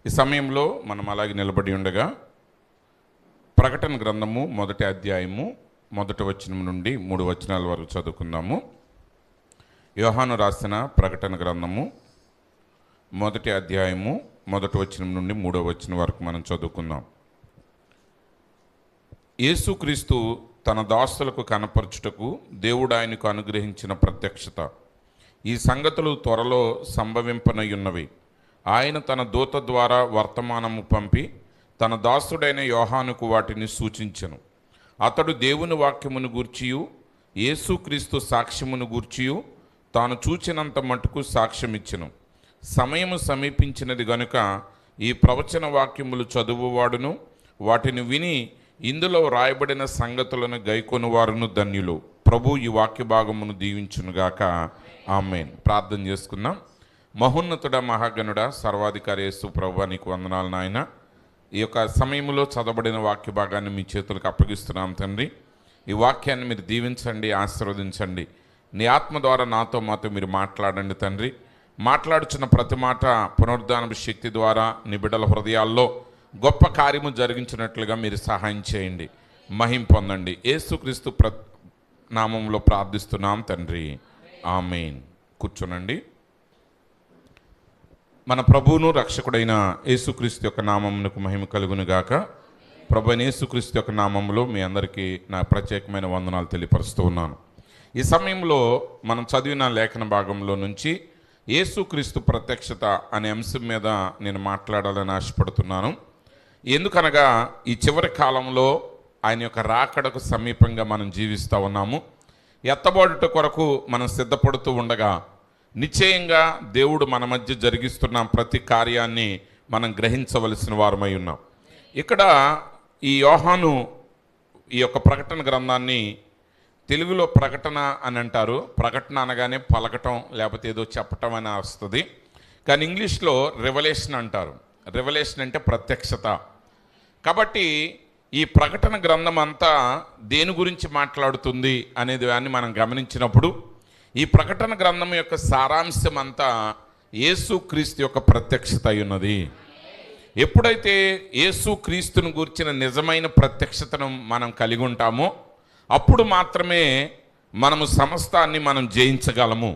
ఈ సమయంలో మనం అలాగే నిలబడి ఉండగా ప్రకటన గ్రంథము 1వ అధ్యాయము 1వ వచనం నుండి 3 వచనాల వరకు చదువుకుందాము. యోహాను రాసిన ప్రకటన గ్రంథము 1వ అధ్యాయము 1వ వచనం నుండి 3వ వచనం వరకు మనం చదువుకుందాం. యేసుక్రీస్తు తన దాసులకు కనపరచుటకు దేవుడు ఆయనకు అనుగ్రహించిన ప్రత్యక్షత. ఈ సంగతులు త్వరలో సంభవింపనయున్నవి. ఆయన తన దూత ద్వారా వర్తమానము పంపి తన దాసుడైన యోహానుకు వాటిని సూచించెను. అతడు దేవుని వాక్యమును గూర్చియు యేసుక్రీస్తు సాక్ష్యమును గూర్చియు తాను చూచినంత మటుకు సాక్ష్యమిచ్చెను. సమయము సమీపించినది గనుక ఈ ప్రవచన వాక్యములు చదువువాడును వాటిని విని ఇందులో వ్రాయబడిన సంగతులను గైకొనువారును ధన్యులు. ప్రభు ఈ వాక్య భాగమును దీవించునుగాక. ఆమేన్. ప్రార్థన చేసుకుందాం. మహోన్నతుడ, మహాగణుడ, సర్వాధికారి యేసు ప్రభువా, నీకు వందనాలు నాయన. ఈ యొక్క సమయంలో చదవబడిన వాక్య భాగాన్ని మీ చేతులకు అప్పగిస్తున్నాం తండ్రి. ఈ వాక్యాన్ని మీరు దీవించండి, ఆశీర్వదించండి. నీ ఆత్మ ద్వారా నాతో మాతో మీరు మాట్లాడండి తండ్రి. మాట్లాడుచున్న ప్రతి మాట పునరుద్ధానపు శక్తి ద్వారా నీ బిడ్డల హృదయాల్లో గొప్ప కార్యము జరిగించినట్లుగా మీరు సహాయం చేయండి. మహిమ పొందండి. యేసుక్రీస్తు నామంలో ప్రార్థిస్తున్నాం తండ్రి. ఆమేన్. కూర్చోనండి. మన ప్రభువును రక్షకుడైన యేసుక్రీస్తు యొక్క నామమునకు మహిమ కలుగునుగాక. ప్రభు అయిన యేసుక్రీస్తు యొక్క నామంలో మీ అందరికీ నా ప్రత్యేకమైన వందనాలు తెలియపరుస్తూ ఉన్నాను. ఈ సమయంలో మనం చదివిన లేఖన భాగంలో నుంచి యేసుక్రీస్తు ప్రత్యక్షత అనే అంశం మీద నేను మాట్లాడాలని ఆశపడుతున్నాను. ఎందుకనగా ఈ చివరి కాలంలో ఆయన యొక్క రాకడకు సమీపంగా మనం జీవిస్తూ ఉన్నాము. ఎత్తబడుట కొరకు మనం సిద్ధపడుతూ ఉండగా నిశ్చయంగా దేవుడు మన మధ్య జరిగిస్తున్న ప్రతి కార్యాన్ని మనం గ్రహించవలసిన వారమై ఉన్నాం. ఇక్కడ ఈ యోహాను ఈ యొక్క ప్రకటన గ్రంథాన్ని తెలుగులో ప్రకటన అని అంటారు. ప్రకటన అనగానే పలకటం లేకపోతే ఏదో చెప్పటం అని వస్తుంది. కానీ ఇంగ్లీష్లో రెవల్యూషన్ అంటారు. రెవల్యూషన్ అంటే ప్రత్యక్షత. కాబట్టి ఈ ప్రకటన గ్రంథం అంతా దేని గురించి మాట్లాడుతుంది అనేది దాన్ని మనం గమనించినప్పుడు ఈ ప్రకటన గ్రంథం యొక్క సారాంశం అంతా యేసుక్రీస్తు యొక్క ప్రత్యక్షత అయి ఉన్నది. ఎప్పుడైతే యేసుక్రీస్తును గూర్చిన నిజమైన ప్రత్యక్షతను మనం కలిగి ఉంటామో అప్పుడు మాత్రమే మనము సమస్తాన్ని మనం జయించగలము.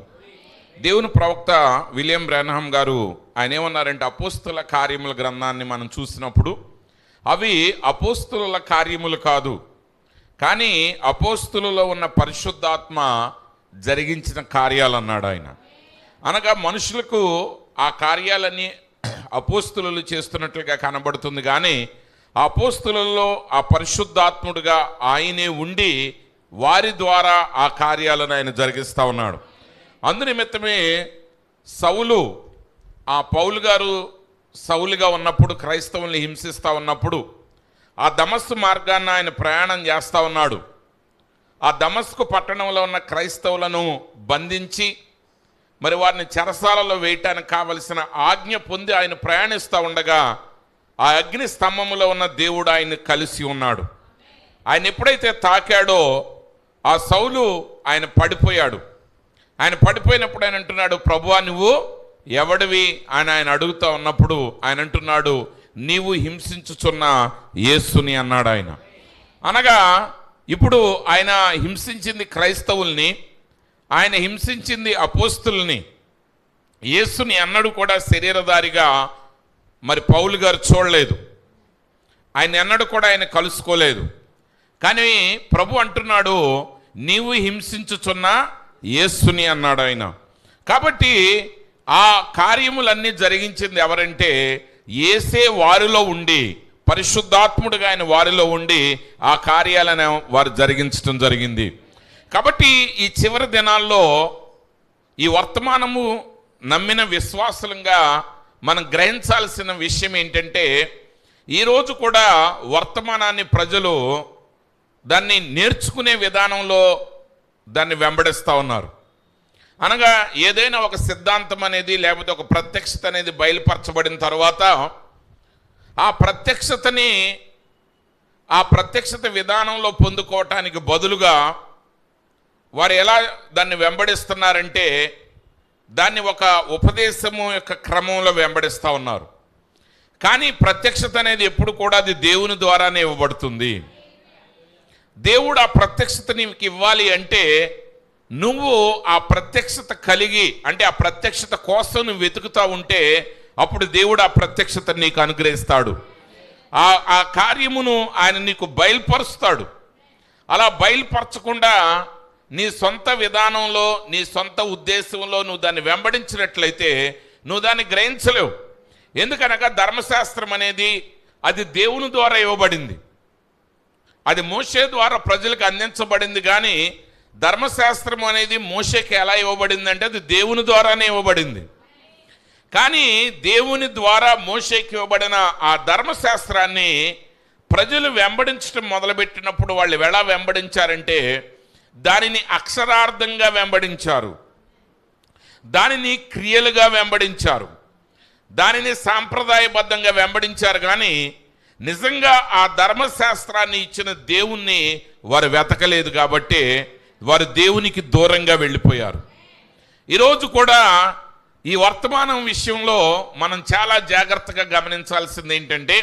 దేవుని ప్రవక్త విలియం బ్రాన్హామ్ గారు ఆయన ఏమన్నారంటే, అపోస్తుల కార్యముల గ్రంథాన్ని మనం చూసినప్పుడు అవి అపోస్తుల కార్యములు కాదు, కానీ అపోస్తులలో ఉన్న పరిశుద్ధాత్మ జరిగించిన కార్యాలు అన్నాడు ఆయన. అనగా మనుషులకు ఆ కార్యాలన్నీ అపోస్తులు చేస్తున్నట్లుగా కనబడుతుంది, కానీ ఆ అపోస్తులలో ఆ పరిశుద్ధాత్ముడుగా ఆయనే ఉండి వారి ద్వారా ఆ కార్యాలను ఆయన జరిగిస్తూ ఉన్నాడు. అందునిమిత్తమే సౌలు, ఆ పౌలు గారు సౌలుగా ఉన్నప్పుడు క్రైస్తవుల్ని హింసిస్తూ ఉన్నప్పుడు ఆ దమస్కు మార్గాన్ని ఆయన ప్రయాణం చేస్తూ ఉన్నాడు. ఆ దమస్కు పట్టణంలో ఉన్న క్రైస్తవులను బంధించి మరి వారిని చెరసాలలో వేయటానికి కావలసిన ఆజ్ఞ పొంది ఆయన ప్రయాణిస్తూ ఉండగా ఆ అగ్ని స్తంభములో ఉన్న దేవుడు ఆయన కలిసి ఉన్నాడు. ఆయన ఎప్పుడైతే తాకాడో ఆ సౌలు ఆయన పడిపోయాడు. ఆయన పడిపోయినప్పుడు ఆయన అంటున్నాడు, ప్రభువా నువ్వు ఎవడివి అని ఆయన అడుగుతూ ఉన్నప్పుడు ఆయన అంటున్నాడు, నీవు హింసించుచున్న యేసుని అన్నాడు ఆయన. అనగా ఇప్పుడు ఆయన హింసించింది క్రైస్తవుల్ని, ఆయన హింసించింది అపోస్తుల్ని. యేసుని అన్నడు కూడా శరీరధారిగా మరి పౌలు గారు చూడలేదు, ఆయన ఎన్నడూ కూడా ఆయన కలుసుకోలేదు. కానీ ప్రభు అంటున్నాడు, నీవు హింసించుచున్న యేసుని అన్నాడు ఆయన. కాబట్టి ఆ కార్యములన్నీ జరిగించింది ఎవరంటే యేసే వారిలో ఉండి, పరిశుద్ధాత్ముడుగా ఆయన వారిలో ఉండి ఆ కార్యాలను వారు జరిగించడం జరిగింది. కాబట్టి ఈ చివరి దినాల్లో ఈ వర్తమానము నమ్మిన విశ్వాసులంగా మనం గ్రహించాల్సిన విషయం ఏంటంటే, ఈరోజు కూడా వర్తమానాన్ని ప్రజలు దాన్ని నేర్చుకునే విధానంలో దాన్ని వెంబడిస్తూ ఉన్నారు. అనగా ఏదైనా ఒక సిద్ధాంతం అనేది లేకపోతే ఒక ప్రత్యక్షత అనేది బయలుపరచబడిన తర్వాత ఆ ప్రత్యక్షత విధానంలో పొందుకోవటానికి బదులుగా వారు ఎలా దాన్ని వెంబడిస్తున్నారంటే దాన్ని ఒక ఉపదేశము యొక్క క్రమంలో వెంబడిస్తూ ఉన్నారు. కానీ ప్రత్యక్షత అనేది ఎప్పుడు కూడా అది దేవుని ద్వారానే ఇవ్వబడుతుంది. దేవుడు ఆ ప్రత్యక్షత నీకు ఇవ్వాలి అంటే నువ్వు ఆ ప్రత్యక్షత కలిగి, అంటే ఆ ప్రత్యక్షత కోసం నువ్వు వెతుకుతా ఉంటే అప్పుడు దేవుడు ఆ ప్రత్యక్షత నీకు అనుగ్రహిస్తాడు. ఆ కార్యమును ఆయన నీకు బయలుపరుస్తాడు. అలా బయలుపరచకుండా నీ సొంత విధానంలో, నీ సొంత ఉద్దేశంలో నువ్వు దాన్ని వెంబడించినట్లయితే నువ్వు దాన్ని గ్రహించలేవు. ఎందుకనగా ధర్మశాస్త్రం అనేది అది దేవుని ద్వారా ఇవ్వబడింది, అది మోషే ద్వారా ప్రజలకు అందించబడింది. కానీ ధర్మశాస్త్రం అనేది మోషేకి ఎలా ఇవ్వబడింది అంటే అది దేవుని ద్వారానే ఇవ్వబడింది. కానీ దేవుని ద్వారా మోషేకి ఇవ్వబడిన ఆ ధర్మశాస్త్రాన్ని ప్రజలు వెంబడించడం మొదలుపెట్టినప్పుడు వాళ్ళు ఎలా వెంబడించారంటే దానిని అక్షరార్థంగా వెంబడించారు, దానిని క్రియలుగా వెంబడించారు, దానిని సాంప్రదాయబద్ధంగా వెంబడించారు. కానీ నిజంగా ఆ ధర్మశాస్త్రాన్ని ఇచ్చిన దేవుణ్ణి వారు వెతకలేదు కాబట్టి వారు దేవునికి దూరంగా వెళ్ళిపోయారు. ఈరోజు కూడా ఈ వర్తమానం విషయంలో మనం చాలా జాగ్రత్తగా గమనించాల్సింది ఏంటంటే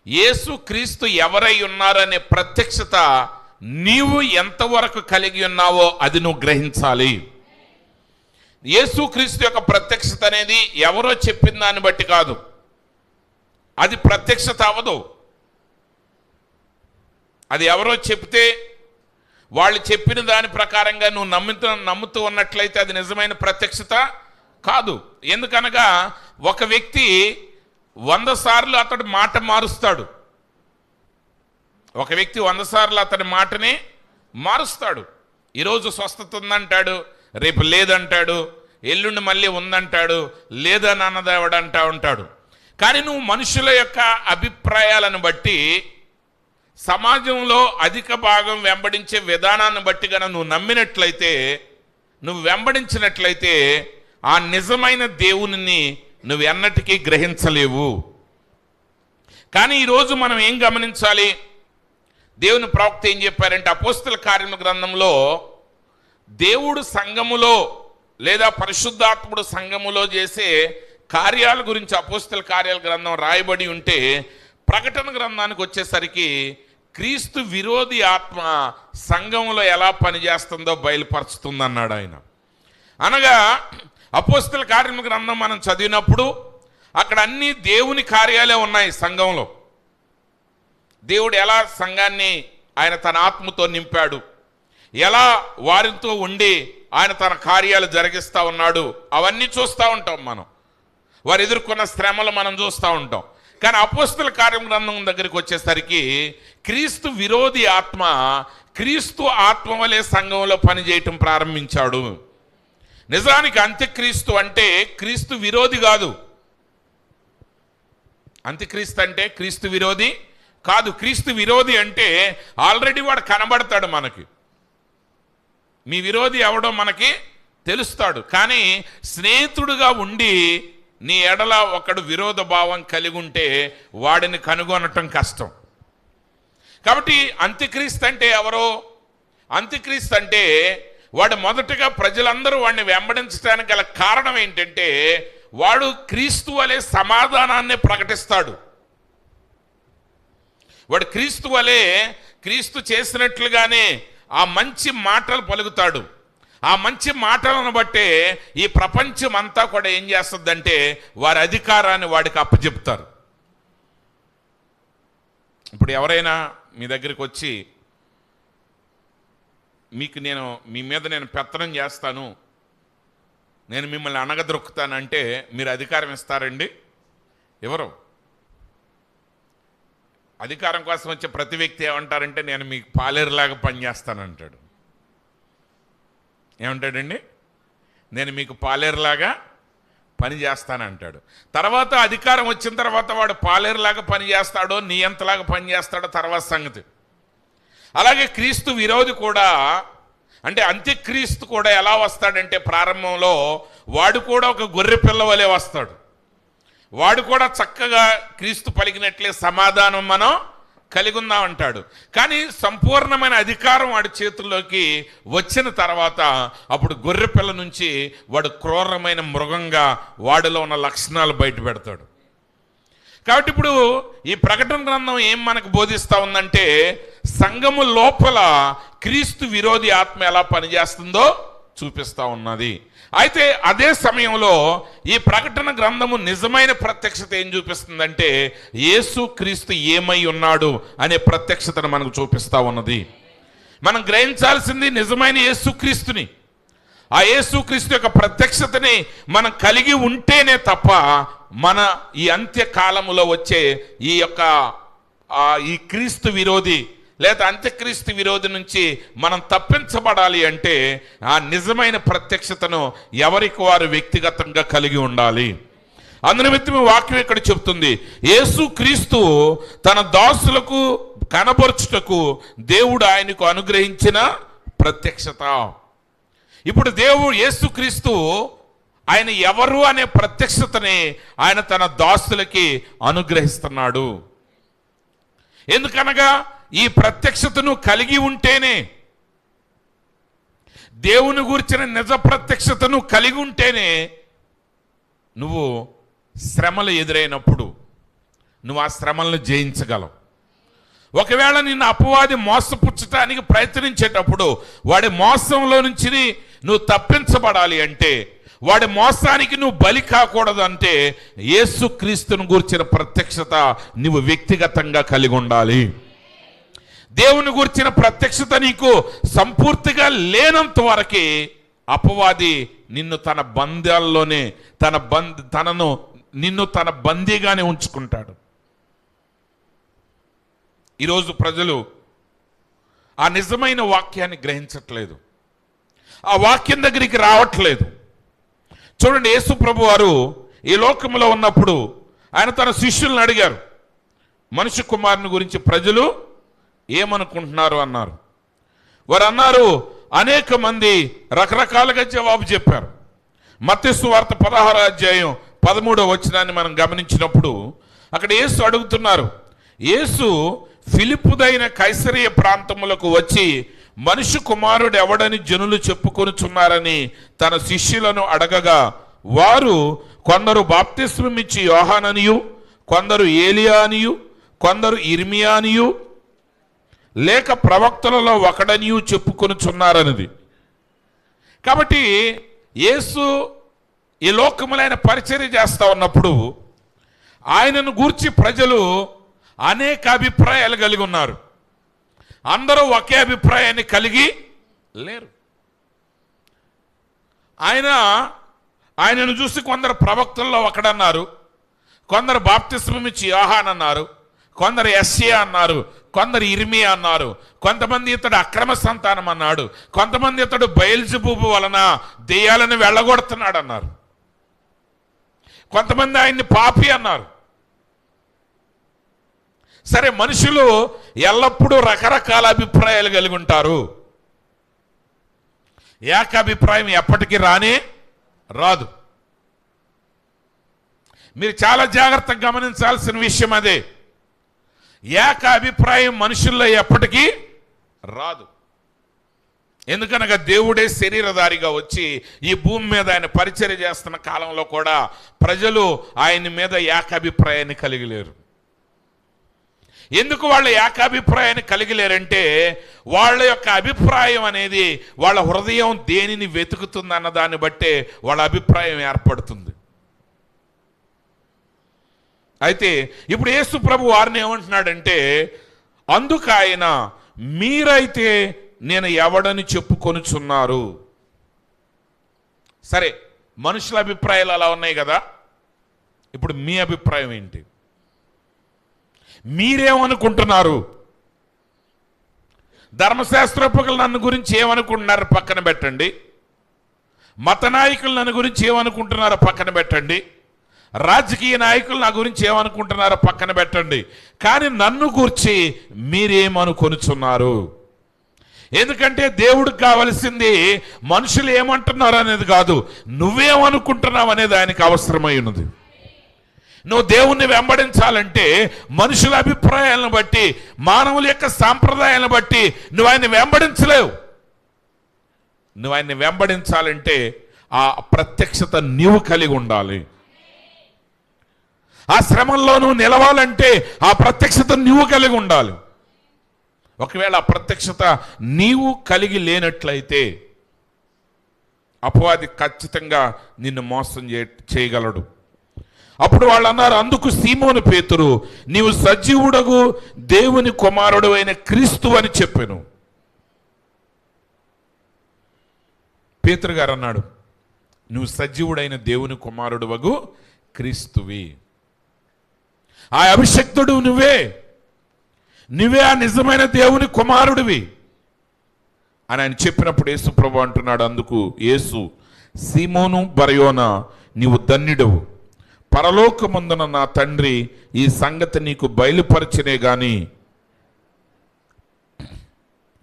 యేసు క్రీస్తు ఎవరై ఉన్నారనే ప్రత్యక్షత నీవు ఎంతవరకు కలిగి ఉన్నావో అది నువ్వు గ్రహించాలి. యేసు క్రీస్తు యొక్క ప్రత్యక్షత అనేది ఎవరో చెప్పిన దాన్ని బట్టి కాదు, అది ప్రత్యక్షత అవ్వదు. అది ఎవరో చెప్తే వాళ్ళు చెప్పిన దాని ప్రకారంగా నువ్వు నమ్ముతూ ఉన్నట్లయితే అది నిజమైన ప్రత్యక్షత కాదు. ఎందుకనగా ఒక వ్యక్తి 100 సార్లు అతడు మాట మారుస్తాడు, ఒక వ్యక్తి 100 సార్లు అతని మాటని మారుస్తాడు. ఈరోజు స్వస్థత ఉందంటాడు, రేపు లేదంటాడు, ఎల్లుండి మళ్ళీ ఉందంటాడు, లేదని అన్నదేవడు అంటా ఉంటాడు. కానీ నువ్వు మనుషుల యొక్క అభిప్రాయాలను బట్టి, సమాజంలో అధిక భాగం వెంబడించే విధానాన్ని బట్టి కనుక నువ్వు నమ్మినట్లయితే, నువ్వు వెంబడించినట్లయితే ఆ నిజమైన దేవుని నువ్వు ఎన్నటికీ గ్రహించలేవు. కానీ ఈరోజు మనం ఏం గమనించాలి, దేవుని ప్రవక్త ఏం చెప్పారంటే అపోస్తల కార్యముల గ్రంథంలో దేవుడు సంఘములో లేదా పరిశుద్ధాత్ముడు సంఘములో చేసే కార్యాల గురించి అపోస్తల కార్యాల గ్రంథం రాయబడి ఉంటే ప్రకటన గ్రంథానికి వచ్చేసరికి క్రీస్తు విరోధి ఆత్మ సంఘంలో ఎలా పనిచేస్తుందో బయలుపరుస్తుందన్నాడు ఆయన. అనగా అపోస్తల కార్యముల గ్రంథం మనం చదివినప్పుడు అక్కడ అన్ని దేవుని కార్యాలే ఉన్నాయి. సంఘంలో దేవుడు ఎలా సంఘాన్ని ఆయన తన ఆత్మతో నింపాడు, ఎలా వారితో ఉండి ఆయన తన కార్యాలు జరిగిస్తూ ఉన్నాడు, అవన్నీ చూస్తూ ఉంటాం. మనం వారు ఎదుర్కొన్న శ్రమలు మనం చూస్తూ ఉంటాం. కానీ అపోస్తల కార్యం గ్రంథం దగ్గరికి వచ్చేసరికి క్రీస్తు విరోధి ఆత్మ క్రీస్తు ఆత్మ వలె సంఘంలో పనిచేయటం ప్రారంభించాడు. నిజానికి అంత్యక్రీస్తు అంటే క్రీస్తు విరోధి కాదు. అంత్యక్రీస్తు అంటే క్రీస్తు విరోధి కాదు. క్రీస్తు విరోధి అంటే ఆల్రెడీ వాడు కనబడతాడు మనకి, మీ విరోధి ఎవడో మనకి తెలుస్తాడు. కానీ స్నేహితుడుగా ఉండి నీ ఎడల ఒకడు విరోధ భావం కలిగి ఉంటే వాడిని కనుగొనటం కష్టం. కాబట్టి అంత్యక్రీస్తు అంటే ఎవరో? అంత్యక్రీస్తు అంటే వాడు మొదటగా ప్రజలందరూ వాడిని వెంబడించడానికి గల కారణం ఏంటంటే వాడు క్రీస్తు వలె సమాధానాన్ని ప్రకటిస్తాడు. వాడు క్రీస్తు వలె క్రీస్తు చేసినట్లుగానే ఆ మంచి మాటలు పలుకుతాడు. ఆ మంచి మాటలను బట్టే ఈ ప్రపంచం అంతా కూడా ఏం చేస్తుందంటే వారి అధికారాన్ని వాడికి అప్పచెప్తారు. ఇప్పుడు ఎవరైనా మీ దగ్గరికి వచ్చి మీ మీద నేను పెత్తనం చేస్తాను, నేను మిమ్మల్ని అణగదొక్కుతానంటే మీరు అధికారం ఇస్తారండి? ఎవరు? అధికారం కోసం వచ్చే ప్రతి వ్యక్తి ఏమంటారంటే నేను మీకు పాలేరులాగా పనిచేస్తానంటాడు. ఏమంటాడండి? నేను మీకు పాలేరులాగా పని చేస్తానంటాడు. తర్వాత అధికారం వచ్చిన తర్వాత వాడు పాలేరులాగా పనిచేస్తాడో నియంతలాగా పనిచేస్తాడో తర్వాత సంగతి. అలాగే క్రీస్తు విరోధి కూడా, అంటే అంత్యక్రీస్తు కూడా ఎలా వస్తాడంటే ప్రారంభంలో వాడు కూడా ఒక గొర్రె పిల్ల వలె వస్తాడు. వాడు కూడా చక్కగా క్రీస్తు పలికినట్లే సమాధానం మనం కలిగి ఉందాం అంటాడు. కానీ సంపూర్ణమైన అధికారం వాడి చేతుల్లోకి వచ్చిన తర్వాత అప్పుడు గొర్రె పిల్ల నుంచి వాడు క్రూరమైన మృగంగా వాడిలో ఉన్న లక్షణాలు బయట పెడతాడు. కాబట్టి ఇప్పుడు ఈ ప్రకటన గ్రంథం ఏం మనకు బోధిస్తూ ఉందంటే, సంఘము లోపల క్రీస్తు విరోధి ఆత్మ ఎలా పనిచేస్తుందో చూపిస్తూ ఉన్నది. అయితే అదే సమయంలో ఈ ప్రకటన గ్రంథము నిజమైన ప్రత్యక్షత ఏం చూపిస్తుందంటే, యేసు క్రీస్తు ఏమై ఉన్నాడు అనే ప్రత్యక్షతను మనకు చూపిస్తూ ఉన్నది. మనం గ్రహించాల్సింది నిజమైన యేసుక్రీస్తుని. ఆ యేసుక్రీస్తు యొక్క ప్రత్యక్షతని మనం కలిగి ఉంటేనే తప్ప మన ఈ అంత్యకాలములో వచ్చే ఈ క్రీస్తు విరోధి లేదా అంత్యక్రీస్తు విరోధి నుంచి మనం తప్పించబడాలి అంటే ఆ నిజమైన ప్రత్యక్షతను ఎవరికి వారు వ్యక్తిగతంగా కలిగి ఉండాలి. అందునిమిత్తమే వాక్యం ఇక్కడ చెప్తుంది, యేసుక్రీస్తు తన దాసులకు కనబరుచుటకు దేవుడు ఆయనకు అనుగ్రహించిన ప్రత్యక్షత. ఇప్పుడు దేవుడు యేసుక్రీస్తు ఆయన ఎవరు అనే ప్రత్యక్షతని ఆయన తన దాసులకి అనుగ్రహిస్తున్నాడు. ఎందుకనగా ఈ ప్రత్యక్షతను కలిగి ఉంటేనే, దేవుని గురించిన నిజ ప్రత్యక్షతను కలిగి ఉంటేనే నువ్వు శ్రమలు ఎదురైనప్పుడు నువ్వు ఆ శ్రమలను జయించగలవు. ఒకవేళ నిన్ను అపవాది మోసపుచ్చటానికి ప్రయత్నించేటప్పుడు వాడి మోసంలో నుంచి నువ్వు తప్పించబడాలి అంటే, వాడి మోసానికి నువ్వు బలి కాకూడదు అంటే యేసుక్రీస్తును గురించిన ప్రత్యక్షత నువ్వు వ్యక్తిగతంగా కలిగి ఉండాలి. దేవుని గురించిన ప్రత్యక్షత నీకు సంపూర్తిగా లేనంత వరకే అపవాది నిన్ను తన బంధాల్లోనే నిన్ను తన బందీగానే ఉంచుకుంటాడు. ఈరోజు ప్రజలు ఆ నిజమైన వాక్యాన్ని గ్రహించట్లేదు, ఆ వాక్యం దగ్గరికి రావట్లేదు. చూడండి, యేసు ప్రభు వారు ఈ లోకంలో ఉన్నప్పుడు ఆయన తన శిష్యులను అడిగారు, మనుష్య కుమారుని గురించి ప్రజలు ఏమనుకుంటున్నారు అన్నారు. వారు అన్నారు, అనేక మంది రకరకాలుగా జవాబు చెప్పారు. మత్తయి సువార్త 16వ అధ్యాయం 13వ వచనాన్ని మనం గమనించినప్పుడు అక్కడ యేసు అడుగుతున్నారు, యేసు ఫిలిప్పుదైన కైసరియ ప్రాంతములకు వచ్చి మనుష్య కుమారుడు ఎవడని జనులు చెప్పుకొనుచున్నారని తన శిష్యులను అడగగా, వారు కొందరు బాప్తిస్మమిచ్చి యోహాననియు, కొందరు ఏలియా అనియు, కొందరు ఇర్మియా అనియు, లేక ప్రవక్తలలో ఒకడనియు చెప్పుకొనుచున్నారన్నది. కాబట్టి యేసు ఈ లోకములో ఆయన పరిచర్య చేస్తూ ఉన్నప్పుడు ఆయనను గూర్చి ప్రజలు అనేక అభిప్రాయాలు కలిగి ఉన్నారు. అందరూ ఒకే అభిప్రాయాన్ని కలిగి లేరు. ఆయనను చూసి కొందరు ప్రవక్తల్లో ఒకడన్నారు, కొందరు బాప్తిస్మమిచ్చి యోహాన్ అన్నారు, కొందరు యెషయా అన్నారు, కొందరు ఇర్మియా అన్నారు, కొంతమంది ఇతడు అక్రమ సంతానం అన్నాడు, కొంతమంది ఇతడు బయల్జెబూబు వలన దెయ్యాలను వెళ్ళగొడుతున్నాడు అన్నారు, కొంతమంది ఆయన్ని పాపి అన్నారు. సరే, మనుషులు ఎల్లప్పుడూ రకరకాల అభిప్రాయాలు కలిగి ఉంటారు. ఏకాభిప్రాయం ఎప్పటికీ రాదు. మీరు చాలా జాగ్రత్తగా గమనించాల్సిన విషయం అదే. ఏకాభిప్రాయం మనుషుల్లో ఎప్పటికీ రాదు. ఎందుకనగా దేవుడే శరీరధారిగా వచ్చి ఈ భూమి మీద ఆయన పరిచర్య చేస్తున్న కాలంలో కూడా ప్రజలు ఆయన మీద ఏకాభిప్రాయాన్ని కలిగి లేరు. ఎందుకు వాళ్ళు ఏకాభిప్రాయాన్ని కలిగి లేరంటే, వాళ్ళ యొక్క అభిప్రాయం అనేది వాళ్ళ హృదయం దేనిని వెతుకుతుంది అన్న దాన్ని బట్టే వాళ్ళ అభిప్రాయం ఏర్పడుతుంది. అయితే ఇప్పుడు యేసు ప్రభు వారిని ఏమంటున్నాడంటే, అందుకు ఆయన, మీరైతే నేను ఎవడని చెప్పుకొనుచున్నారు. సరే, మనుషుల అభిప్రాయాలు అలా ఉన్నాయి కదా, ఇప్పుడు మీ అభిప్రాయం ఏంటి? మీరేమనుకుంటున్నారు? ధర్మశాస్త్రోపకులు నన్ను గురించి ఏమనుకుంటున్నారు పక్కన పెట్టండి, మత నాయకులు నన్ను గురించి ఏమనుకుంటున్నారో పక్కన పెట్టండి, రాజకీయ నాయకులు నా గురించి ఏమనుకుంటున్నారో పక్కన పెట్టండి, కానీ నన్ను గురించి మీరేమనుకొనుచున్నారు? ఎందుకంటే దేవుడికి కావలసింది మనుషులు ఏమంటున్నారు అనేది కాదు, నువ్వేమనుకుంటున్నావు అనేది ఆయనకు అవసరమై ఉన్నది. నువ్వు దేవుణ్ణి వెంబడించాలంటే మనుషుల అభిప్రాయాలను బట్టి, మానవుల యొక్క సాంప్రదాయాలను బట్టి నువ్వు ఆయన్ని వెంబడించలేవు. నువ్వు ఆయన్ని వెంబడించాలంటే ఆ ప్రత్యక్షత నీవు కలిగి ఉండాలి. ఆ శ్రమల్లో నువ్వు నిలవాలంటే ఆ ప్రత్యక్షత నువ్వు కలిగి ఉండాలి. ఒకవేళ ఆ ప్రత్యక్షత నీవు కలిగి లేనట్లయితే అపవాది ఖచ్చితంగా నిన్ను మోసం చేయగలడు. అప్పుడు వాళ్ళు అన్నారు, అందుకు సీమోను పేతురు, నీవు సజీవుడగు దేవుని కుమారుడు అయిన క్రీస్తు అని చెప్పాను. పేతురు గారు అన్నాడు, నువ్వు సజీవుడైన దేవుని కుమారుడు వగు క్రీస్తువి, ఆ అభిషక్తుడు నువ్వే ఆ నిజమైన దేవుని కుమారుడివి అని ఆయన చెప్పినప్పుడు యేసు ప్రభు అంటున్నాడు, అందుకు యేసు, సీమోను బరయోనా, నీవు ధన్యుడవు, పరలోకమందున నా తండ్రి ఈ సంగతి నీకు బయలుపరచనే గాని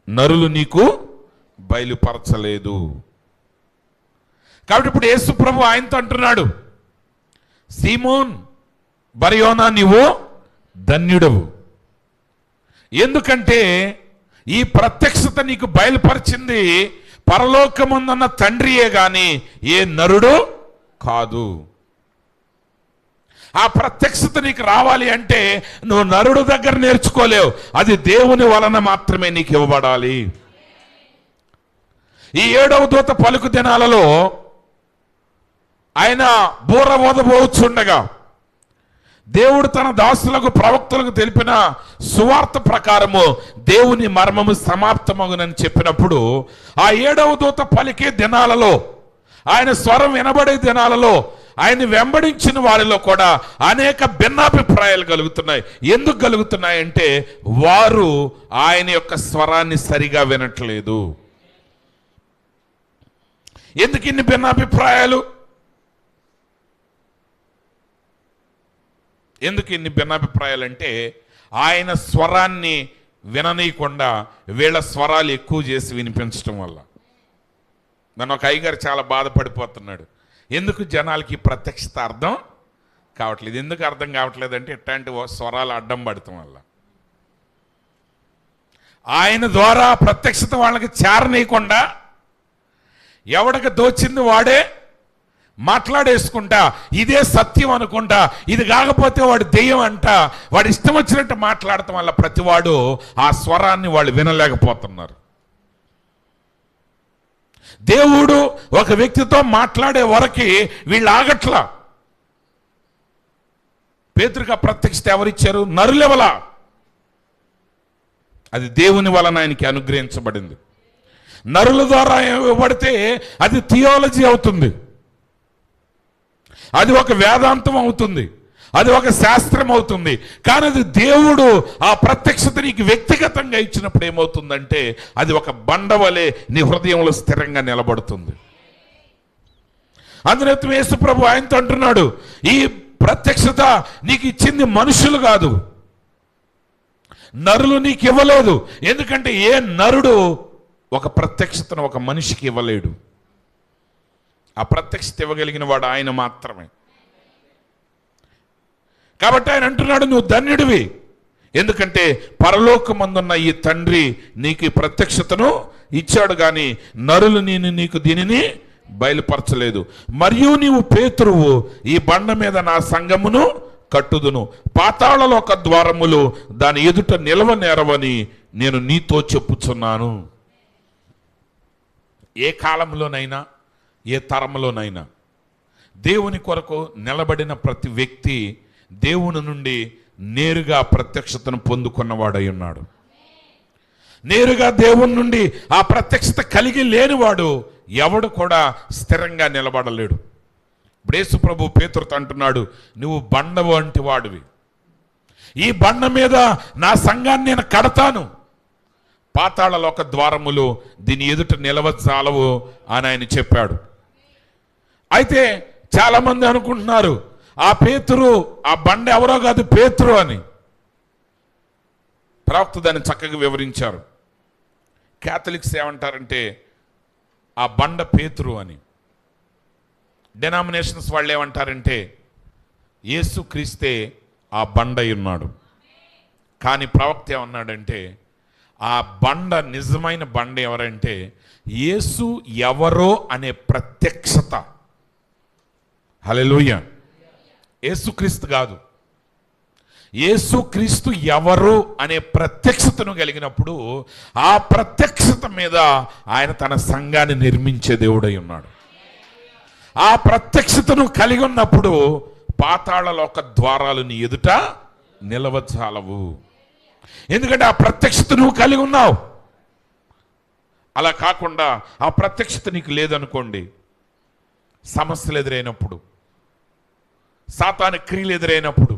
నరులు నీకు బయలుపరచలేదు. కాబట్టి ఇప్పుడు యేసు ప్రభు ఆయనతో అంటున్నాడు, సీమోన్ బరయోనా, నీవు ధన్యుడవు. ఎందుకంటే ఈ ప్రత్యక్షత నీకు బయలుపరిచింది పరలోకముందున్న తండ్రియే గాని ఏ నరుడు కాదు. ఆ ప్రత్యక్షత నీకు రావాలి అంటే నువ్వు నరుడు దగ్గర నేర్చుకోలేవు, అది దేవుని వలన మాత్రమే నీకు ఇవ్వబడాలి. ఈ 7వ దూత పలుకు దినాలలో ఆయన బూర ఊదబోచుండగా దేవుడు తన దాసులకు ప్రవక్తలకు తెలిపిన సువార్త ప్రకారము దేవుని మర్మము సమాప్తమగునని చెప్పినప్పుడు ఆ 7వ దూత పలికే దినాలలో, ఆయన స్వరం వినబడే దినాలలో ఆయన వెంబడించిన వారిలో కూడా అనేక భిన్నాభిప్రాయాలు కలుగుతున్నాయి. ఎందుకు కలుగుతున్నాయంటే వారు ఆయన యొక్క స్వరాన్ని సరిగా వినట్లేదు. ఎందుకు ఇన్ని భిన్నాభిప్రాయాలు? ఎందుకు ఇన్ని భిన్నాభిప్రాయాలు అంటే ఆయన స్వరాన్ని విననీయకుండా వీళ్ళ స్వరాలు ఎక్కువ చేసి వినిపించడం వల్ల. నన్ను ఒక అయ్యగారు చాలా బాధపడిపోతున్నాడు, ఎందుకు జనాలకి ప్రత్యక్షత అర్థం కావట్లేదు. ఎందుకు అర్థం కావట్లేదు అంటే ఇట్లాంటి స్వరాలు అడ్డం పడటం వల్ల. ఆయన ద్వారా ప్రత్యక్షత వాళ్ళకి చేరనీయకుండా ఎవడికి దోచింది వాడే మాట్లాడేసుకుంటా, ఇదే సత్యం అనుకుంటా, ఇది కాకపోతే వాడు దెయ్యం అంట, వాడు ఇష్టం వచ్చినట్టు మాట్లాడటం వల్ల ప్రతివాడు ఆ స్వరాన్ని వాళ్ళు వినలేకపోతున్నారు. దేవుడు ఒక వ్యక్తితో మాట్లాడే వరకు వీళ్ళు ఆగట్లా. పేతురుగా ప్రత్యక్షత ఎవరిచ్చారు? నరులెవలా, అది దేవుని వలన ఆయనకి అనుగ్రహించబడింది. నరుల ద్వారా ఇవ్వబడితే అది థియాలజీ అవుతుంది, అది ఒక వేదాంతం అవుతుంది, అది ఒక శాస్త్రం అవుతుంది. కానీ అది దేవుడు ఆ ప్రత్యక్షత నీకు వ్యక్తిగతంగా ఇచ్చినప్పుడు ఏమవుతుందంటే అది ఒక బండవలే నీ హృదయంలో స్థిరంగా నిలబడుతుంది. అందులో యేసు ప్రభు ఆయనతో అంటున్నాడు, ఈ ప్రత్యక్షత నీకు ఇచ్చింది మనుషులు కాదు, నరులు నీకు ఇవ్వలేదు. ఎందుకంటే ఏ నరుడు ఒక ప్రత్యక్షతను ఒక మనిషికి ఇవ్వలేడు. ఆ ప్రత్యక్షత ఇవ్వగలిగిన వాడు ఆయన మాత్రమే. కాబట్టి ఆయన అంటున్నాడు, నువ్వు ధన్యుడివి, ఎందుకంటే పరలోకమందున్న ఈ తండ్రి నీకు ఈ ప్రత్యక్షతను ఇచ్చాడు కానీ నరులు నీకు దీనిని బయలుపరచలేదు. మరియు నీవు పేతురువు, ఈ బండ మీద నా సంఘమును కట్టుదును, పాతాళలోక ద్వారములు దాని ఎదుట నిలవనేరవని నేను నీతో చెప్పుచున్నాను. ఏ కాలంలోనైనా ఏ తరంలోనైనా దేవుని కొరకు నిలబడిన ప్రతి వ్యక్తి దేవుని నుండి నేరుగా ప్రత్యక్షతను పొందుకున్నవాడై ఉన్నాడు. నేరుగా దేవుని నుండి ఆ ప్రత్యక్షత కలిగి లేనివాడు ఎవడు కూడా స్థిరంగా నిలబడలేడు. ఇప్పుడు యేసు ప్రభు పేతురుతో అంటున్నాడు, నువ్వు బండ వంటి వాడివి, ఈ బండ మీద నా సంఘాన్ని నేను కడతాను, పాతాళలోక ద్వారములు దీని ఎదుట నిలవజాలవు అని ఆయన చెప్పాడు. అయితే చాలా మంది అనుకుంటున్నారు ఆ పేతురు, ఆ బండ ఎవరో కాదు పేతురు అని. ప్రవక్త దాన్ని చక్కగా వివరించారు. క్యాథలిక్స్ ఏమంటారంటే ఆ బండ పేతురు అని, డెనామినేషన్స్ వాళ్ళు ఏమంటారంటే యేసు క్రీస్తే ఆ బండ ఉన్నాడు. కానీ ప్రవక్త ఏమన్నాడంటే ఆ బండ, నిజమైన బండ ఎవరంటే యేసు ఎవరో అనే ప్రత్యక్షత. హల్లెలూయా. యేసుక్రీస్తు కాదు, యేసుక్రీస్తు ఎవరు అనే ప్రత్యక్షతను కలిగినప్పుడు ఆ ప్రత్యక్షత మీద ఆయన తన సంఘాన్ని నిర్మించే దేవుడై ఉన్నాడు. ఆ ప్రత్యక్షతను కలిగి ఉన్నప్పుడు పాతాళలోక ద్వారాలు నీ ఎదుట నిలవచాలవు. ఎందుకంటే ఆ ప్రత్యక్షత నువ్వు కలిగి ఉన్నావు. అలా కాకుండా ఆ ప్రత్యక్షత నీకు లేదనుకోండి, సమస్యలు ఎదురైనప్పుడు, సాతాను క్రియలు ఎదురైనప్పుడు,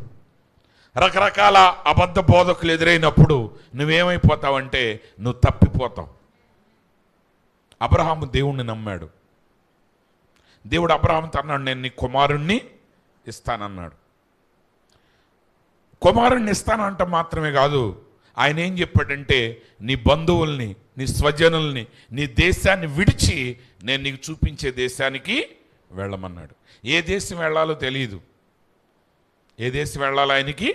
రకరకాల అబద్ధ బోధకులు ఎదురైనప్పుడు నువ్వేమైపోతావంటే నువ్వు తప్పిపోతావు. అబ్రహాము దేవుణ్ణి నమ్మాడు. దేవుడు అబ్రహాముతో అన్నాడు, నేను నీ కుమారుణ్ణి ఇస్తానన్నాడు. కుమారుణ్ణి ఇస్తానంట మాత్రమే కాదు, ఆయన ఏం చెప్పాడంటే నీ బంధువుల్ని, నీ స్వజనుల్ని, నీ దేశాన్ని విడిచి నేను నీకు చూపించే దేశానికి వెళ్ళమన్నాడు. ఏ దేశం వెళ్ళాలో తెలియదు, ఏ దేశం వెళ్ళాలో ఆయనకి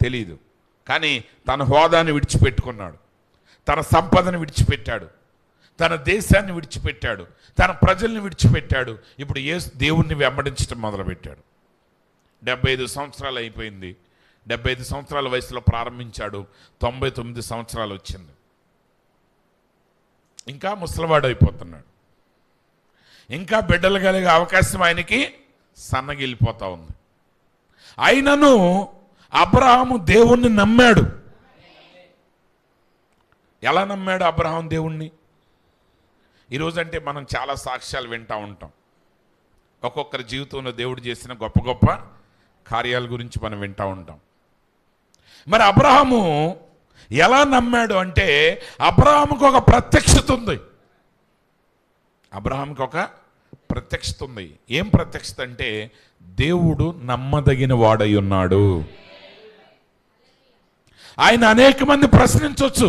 తెలియదు. కానీ తన హోదాని విడిచిపెట్టుకున్నాడు, తన సంపదను విడిచిపెట్టాడు, తన దేశాన్ని విడిచిపెట్టాడు, తన ప్రజల్ని విడిచిపెట్టాడు. ఇప్పుడు దేవుణ్ణి వెంబడించడం మొదలుపెట్టాడు. 75 సంవత్సరాలు అయిపోయింది. 75 సంవత్సరాల వయసులో ప్రారంభించాడు. 99 సంవత్సరాలు వచ్చింది. ఇంకా ముసలివాడు అయిపోతున్నాడు. ఇంకా బిడ్డలు కలిగే అవకాశం ఆయనకి సన్నగిల్లిపోతా ఉంది. అయినను అబ్రహాము దేవుణ్ణి నమ్మాడు. ఎలా నమ్మాడు అబ్రహాం దేవుణ్ణి? ఈరోజంటే మనం చాలా సాక్ష్యాలు వింటూ ఉంటాం. ఒక్కొక్కరి జీవితంలో దేవుడు చేసిన గొప్ప గొప్ప కార్యాల గురించి మనం వింటూ ఉంటాం. మరి అబ్రహాము ఎలా నమ్మాడు అంటే అబ్రహాముకు ఒక ప్రత్యక్షత ఉంది. అబ్రహాముకి ఒక ప్రత్యక్షత ఉంది. ఏం ప్రత్యక్షత అంటే దేవుడు నమ్మదగిన వాడై ఉన్నాడు. ఆయన అనేక మంది ప్రశ్నించవచ్చు.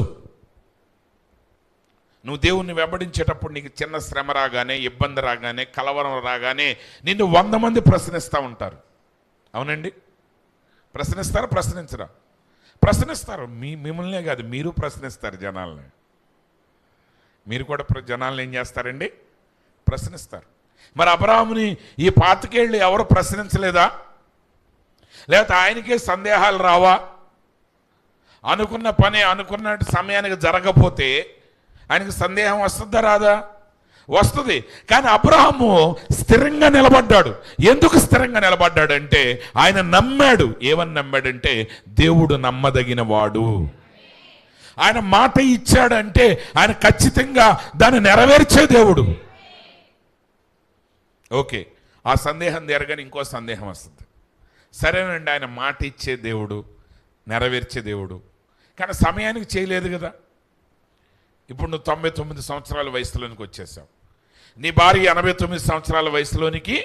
నువ్వు దేవుణ్ణి వెంబడించేటప్పుడు నీకు చిన్న శ్రమ రాగానే, ఇబ్బంది రాగానే, కలవరం రాగానే నిన్ను 100 మంది ప్రశ్నిస్తూ ఉంటారు. అవునండి, ప్రశ్నిస్తారా? ప్రశ్నించరా? ప్రశ్నిస్తారు. మిమ్మల్నే కాదు, మీరు ప్రశ్నిస్తారు జనాల్ని. మీరు కూడా జనాల్ని ఏం చేస్తారండి? ప్రశ్నిస్తారు. మరి అబ్రహాముని ఈ 25 ఏళ్ళు ఎవరు ప్రశ్నించలేదా? లేకపోతే ఆయనకే సందేహాలు రావా? అనుకున్న పని అనుకున్న సమయానికి జరగకపోతే ఆయనకు సందేహం వస్తుందా రాదా? వస్తుంది. కానీ అబ్రహాము స్థిరంగా నిలబడ్డాడు. ఎందుకు స్థిరంగా నిలబడ్డాడంటే ఆయన నమ్మాడు. ఏమని నమ్మాడంటే దేవుడు నమ్మదగిన వాడు. ఆయన మాట ఇచ్చాడంటే ఆయన ఖచ్చితంగా దాన్ని నెరవేర్చే దేవుడు. ఓకే, ఆ సందేహం తీరగానే ఇంకో సందేహం వస్తుంది. సరేనండి, ఆయన మాట ఇచ్చే దేవుడు, నెరవేర్చే దేవుడు, కానీ సమయానికి చేయలేదు కదా. ఇప్పుడు నువ్వు 99 సంవత్సరాల వయసులోనికి వచ్చేసావు. నీ భార్య 89 సంవత్సరాల వయసులోనికి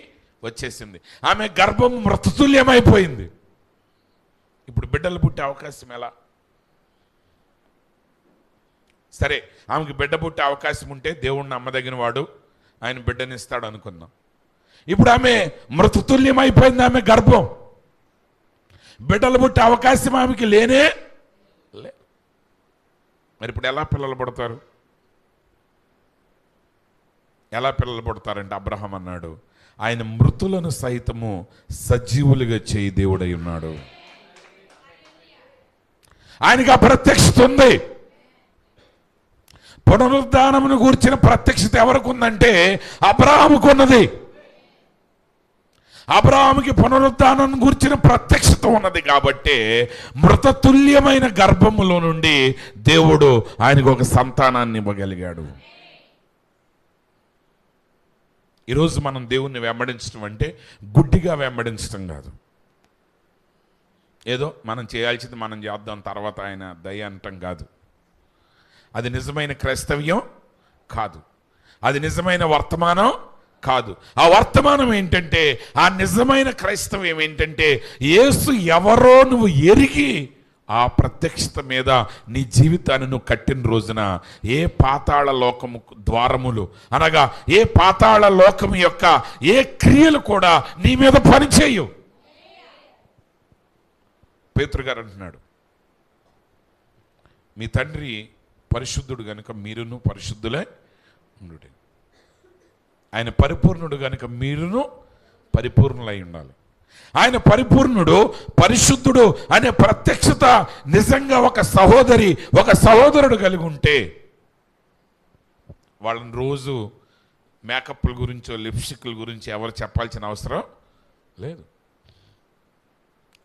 వచ్చేసింది. ఆమె గర్భం మృతతుల్యమైపోయింది. ఇప్పుడు బిడ్డలు పుట్టే అవకాశం ఎలా? సరే, ఆమెకి బిడ్డ పుట్టే అవకాశం ఉంటే దేవుణ్ణి నమ్మదగిన వాడు, ఆయన బిడ్డనిస్తాడు అనుకుందాం. ఇప్పుడు ఆమె మృతతుల్యమైపోయింది. ఆమె గర్భం, బిడ్డలు పుట్టే అవకాశం ఆమెకి లేనే లే. మరి ఇప్పుడు ఎలా పిల్లలు పుడతారు? ఎలా పిల్లలు పుడతారంటే అబ్రహాం అన్నాడు, ఆయన మృతులను సైతము సజీవులుగా చేయి దేవుడై ఉన్నాడు. ఆయనకి ఆ ప్రత్యక్షత ఉంది. పునరుద్ధానమును గూర్చిన ప్రత్యక్షత ఎవరికి ఉందంటే అబ్రహాముకు ఉన్నది. అబ్రహాముకి పునరుద్ధానం గురించిన ప్రత్యక్షత ఉన్నది కాబట్టి మృతతుల్యమైన గర్భములో నుండి దేవుడు ఆయనకు ఒక సంతానాన్ని ఇవ్వగలిగాడు. ఈరోజు మనం దేవుణ్ణి వెంబడించడం అంటే గుడ్డిగా వెంబడించడం కాదు. ఏదో మనం చేయాల్సింది మనం చేద్దాం, తర్వాత ఆయన దయ అంటాం కాదు. అది నిజమైన క్రైస్తవ్యం కాదు. అది నిజమైన వర్తమానం కాదు. ఆ వర్తమానం ఏంటంటే, ఆ నిజమైన క్రైస్తవ్యం ఏంటంటే యేసు ఎవరో నువ్వు ఎరిగి ఆ ప్రత్యక్షత మీద నీ జీవితాన్ని నువ్వు కట్టిన రోజున ఏ పాతాళ లోకము ద్వారములు అనగా ఏ పాతాళ లోకము యొక్క ఏ క్రియలు కూడా నీ మీద పనిచేయు. పేతురు గారు అంటున్నాడు, మీ తండ్రి పరిశుద్ధుడు గనుక మీరును పరిశుద్ధులే ఉండుడి. ఆయన పరిపూర్ణుడు కనుక మీరును పరిపూర్ణులై ఉండాలి. ఆయన పరిపూర్ణుడు, పరిశుద్ధుడు అనే ప్రత్యక్షత నిజంగా ఒక సహోదరి, ఒక సహోదరుడు కలిగి ఉంటే వాళ్ళని రోజు మేకప్ల గురించో లిప్స్టిక్ల గురించి ఎవరు చెప్పాల్సిన అవసరం లేదు.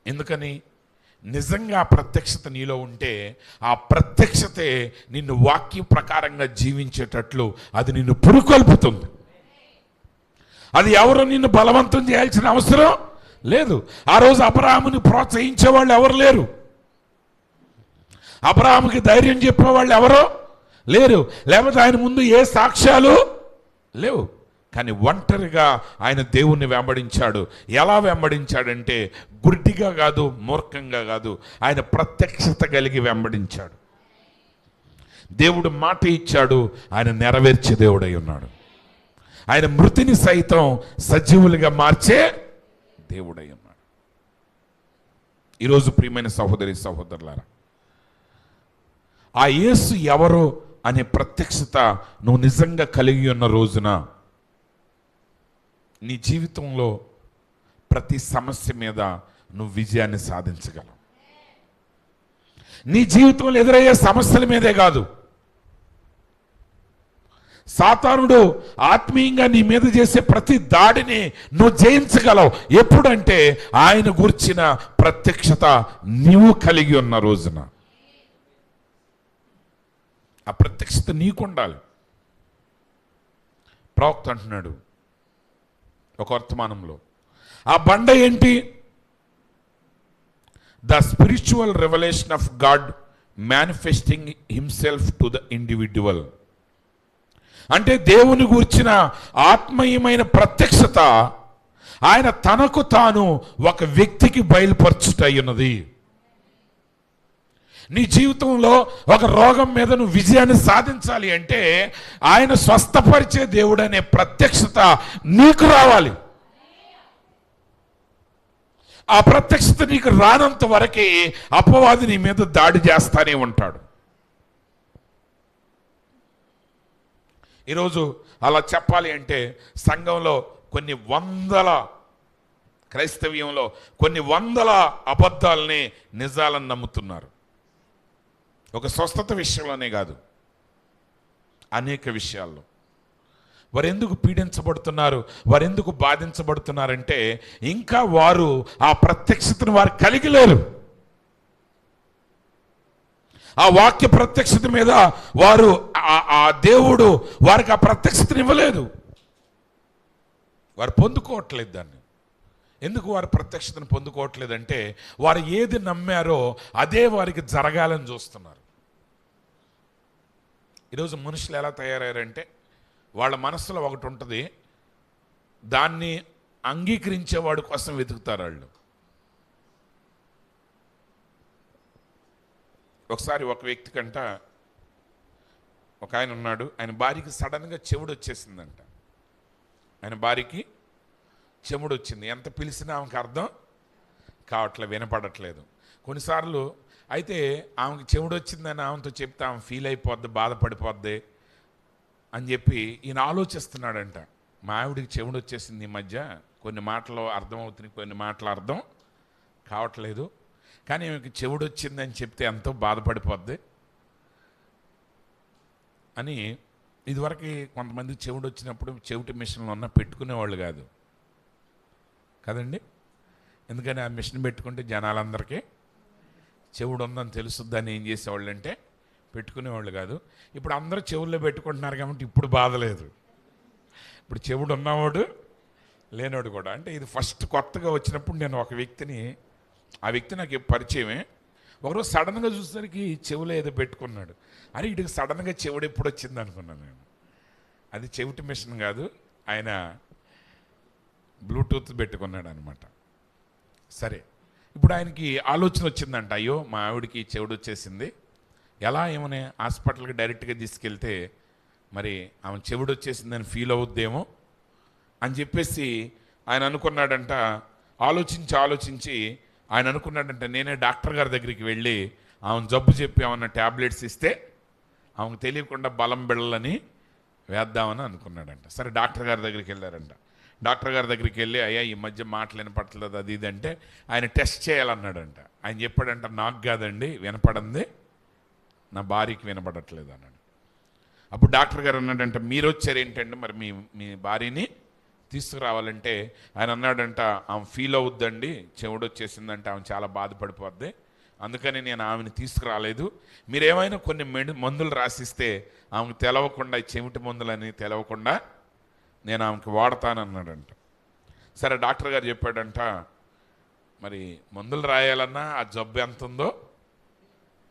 ఎందుకని? నిజంగా ఆ ప్రత్యక్షత నీలో ఉంటే ఆ ప్రత్యక్షతే నిన్ను వాక్య ప్రకారంగా జీవించేటట్లు అది నిన్ను పురుకొల్పుతుంది. అది ఎవరు నిన్ను బలవంతం చేయాల్సిన అవసరం లేదు. ఆ రోజు అబ్రాహాముని ప్రోత్సహించే వాళ్ళు ఎవరు లేరు, అబ్రాహాముకి ధైర్యం చెప్పేవాళ్ళు ఎవరో లేరు, లేకపోతే ఆయన ముందు ఏ సాక్ష్యాలు లేవు. కానీ ఒంటరిగా ఆయన దేవుణ్ణి వెంబడించాడు. ఎలా వెంబడించాడంటే గుడ్డిగా కాదు, మూర్ఖంగా కాదు, ఆయన ప్రత్యక్షత కలిగి వెంబడించాడు. దేవుడు మాట ఇచ్చాడు, ఆయన నెరవేర్చే దేవుడై ఉన్నాడు. ఆయన మృతిని సైతం సజీవులుగా మార్చే దేవుడై ఉన్నాడు. ఈరోజు ప్రియమైన సహోదరి సహోదరులారా, ఆ యేసు ఎవరు అనే ప్రత్యక్షత నువ్వు నిజంగా కలిగి ఉన్న రోజున నీ జీవితంలో ప్రతి సమస్య మీద నువ్వు విజయాన్ని సాధించగలవు. నీ జీవితంలో ఎదురయ్యే సమస్యల మీదే కాదు, సాతానుడు ఆత్మీయంగా నీ మీద చేసే ప్రతి దాడిని నువ్వు జయించగలవు. ఎప్పుడంటే ఆయన గురించిన ప్రత్యక్షత నీవు కలిగి ఉన్న రోజున. ఆ ప్రత్యక్షత నీకు ఉండాలి. ప్రవక్త అంటున్నాడు ఒక వర్తమానంలో, ఆ బండ ఏంటి? The spiritual revolution of God manifesting himself to the individual. అంటే దేవుని గూర్చిన ఆత్మీయమైన ప్రత్యక్షత ఆయన తనకు తాను ఒక వ్యక్తికి బయలుపరచుటయ్యున్నది. నీ జీవితంలో ఒక రోగం మీద నువ్వు విజయాన్ని సాధించాలి అంటే ఆయన స్వస్థపరిచే దేవుడు అనే ప్రత్యక్షత నీకు రావాలి. ఆ ప్రత్యక్షత నీకు రానంత వరకే అపవాది నీ మీద దాడి చేస్తానే ఉంటాడు. ఈరోజు అలా చెప్పాలి అంటే సంఘంలో కొన్ని వందల, క్రైస్తవ్యంలో కొన్ని వందల అబద్ధాలని నిజాలను నమ్ముతున్నారు. ఒక స్వస్థత విషయంలోనే కాదు, అనేక విషయాల్లో. వారెందుకు పీడించబడుతున్నారు, వారెందుకు బాధించబడుతున్నారంటే ఇంకా వారు ఆ ప్రత్యక్షతను వారు కలిగి లేరు. ఆ వాక్య ప్రత్యక్షత మీద వారు ఆ దేవుడు వారికి ఆ ప్రత్యక్షతను ఇవ్వలేదు. వారు పొందుకోవట్లేదు దాన్ని. ఎందుకు వారు ప్రత్యక్షతను పొందుకోవట్లేదంటే వారు ఏది నమ్మారో అదే వారికి జరగాలని చూస్తున్నారు. ఈరోజు మనుషులు ఎలా తయారయ్యారంటే వాళ్ళ మనసులో ఒకటి ఉంటుంది, దాన్ని అంగీకరించేవాడు కోసం వెతుకుతారు వాళ్ళు. ఒకసారి ఒక వ్యక్తి కంట ఒక ఆయన ఉన్నాడు, ఆయన భార్యకి సడన్గా చెవుడు వచ్చేసిందంట. ఆయన భార్యకి చెముడు వచ్చింది. ఎంత పిలిచినా ఆమెకు అర్థం కావట్లేదు, వినపడట్లేదు. కొన్నిసార్లు అయితే ఆమెకి చెవుడు వచ్చిందని ఆమెతో చెప్తే ఆమె ఫీల్ అయిపోద్ది, బాధపడిపోద్ది అని చెప్పి ఈయన ఆలోచిస్తున్నాడంట. మా ఆవిడికి చెవుడు వచ్చేసింది, ఈ మధ్య కొన్ని మాటలు అర్థం అవుతున్నాయి, కొన్ని మాటలు అర్థం కావట్లేదు, కానీ ఆమెకి చెవుడు వచ్చిందని చెప్తే ఎంతో బాధపడిపోద్ది అని. ఇదివరకు కొంతమంది చెవుడు వచ్చినప్పుడు చెవిటి మిషన్లు ఉన్న పెట్టుకునేవాళ్ళు కాదు కదండి. ఎందుకని ఆ మిషన్ పెట్టుకుంటే జనాలందరికీ చెవుడు ఉందని తెలుస్తుందని ఏం చేసేవాళ్ళు అంటే పెట్టుకునేవాళ్ళు కాదు. ఇప్పుడు అందరూ చెవుల్లో పెట్టుకుంటున్నారు కాబట్టి ఇప్పుడు బాధ లేదు. ఇప్పుడు చెవుడు ఉన్నవాడు లేనివాడు కూడా. అంటే ఇది ఫస్ట్ కొత్తగా వచ్చినప్పుడు నేను ఒక వ్యక్తిని, ఆ వ్యక్తి నాకు పరిచయమే, ఒకరోజు సడన్గా చూసేసరికి చెవులో ఏదో పెట్టుకున్నాడు. అని ఇటుకి సడన్గా చెవుడు ఎప్పుడు వచ్చింది అనుకున్నాను నేను. అది చెవిటి మిషన్ కాదు, ఆయన బ్లూటూత్ పెట్టుకున్నాడు అనమాట. సరే, ఇప్పుడు ఆయనకి ఆలోచన వచ్చిందంట, అయ్యో మా ఆవిడికి చెవుడు వచ్చేసింది, ఎలా ఏమని హాస్పిటల్కి డైరెక్ట్గా తీసుకెళ్తే మరి ఆమె చెవుడు వచ్చేసిందని ఫీల్ అవుద్దేమో అని చెప్పేసి ఆయన అనుకున్నాడంట. ఆలోచించి ఆయన అనుకున్నాడంటే నేనే డాక్టర్ గారి దగ్గరికి వెళ్ళి ఆమె జబ్బు చెప్పి ఏమన్నా ట్యాబ్లెట్స్ ఇస్తే ఆమెకు తెలియకుండా బలం బిళ్ళని వేద్దామని అనుకున్నాడంట. సరే డాక్టర్ గారి దగ్గరికి వెళ్ళారంట. డాక్టర్ గారి దగ్గరికి వెళ్ళి, అయ్యా ఈ మధ్య మాటలు వినపడలేదు అది ఇది అంటే, ఆయన టెస్ట్ చేయాలన్నాడంట. ఆయన చెప్పాడంట, నాకు కాదండి వినపడింది, నా భార్యకి వినపడట్లేదు అన్నాడు. అప్పుడు డాక్టర్ గారు అన్నాడంట, మీరు వచ్చారు ఏంటంటే మరి మీ భార్యని తీసుకురావాలంటే, ఆయన అన్నాడంట, ఆమె ఫీల్ అవుద్దండి, చెవుడు వచ్చేసిందంటే ఆమె చాలా బాధపడిపోద్ది, అందుకని నేను ఆమెను తీసుకురాలేదు. మీరేమైనా కొన్ని మందులు రాసిస్తే ఆమెకు తెలవకుండా, చెవిటి మందులని తెలవకుండా నేను ఆమెకి వాడతానన్నాడంట. సరే డాక్టర్ గారు చెప్పాడంట, మరి మందులు రాయాలన్నా ఆ జబ్బు ఎంత ఉందో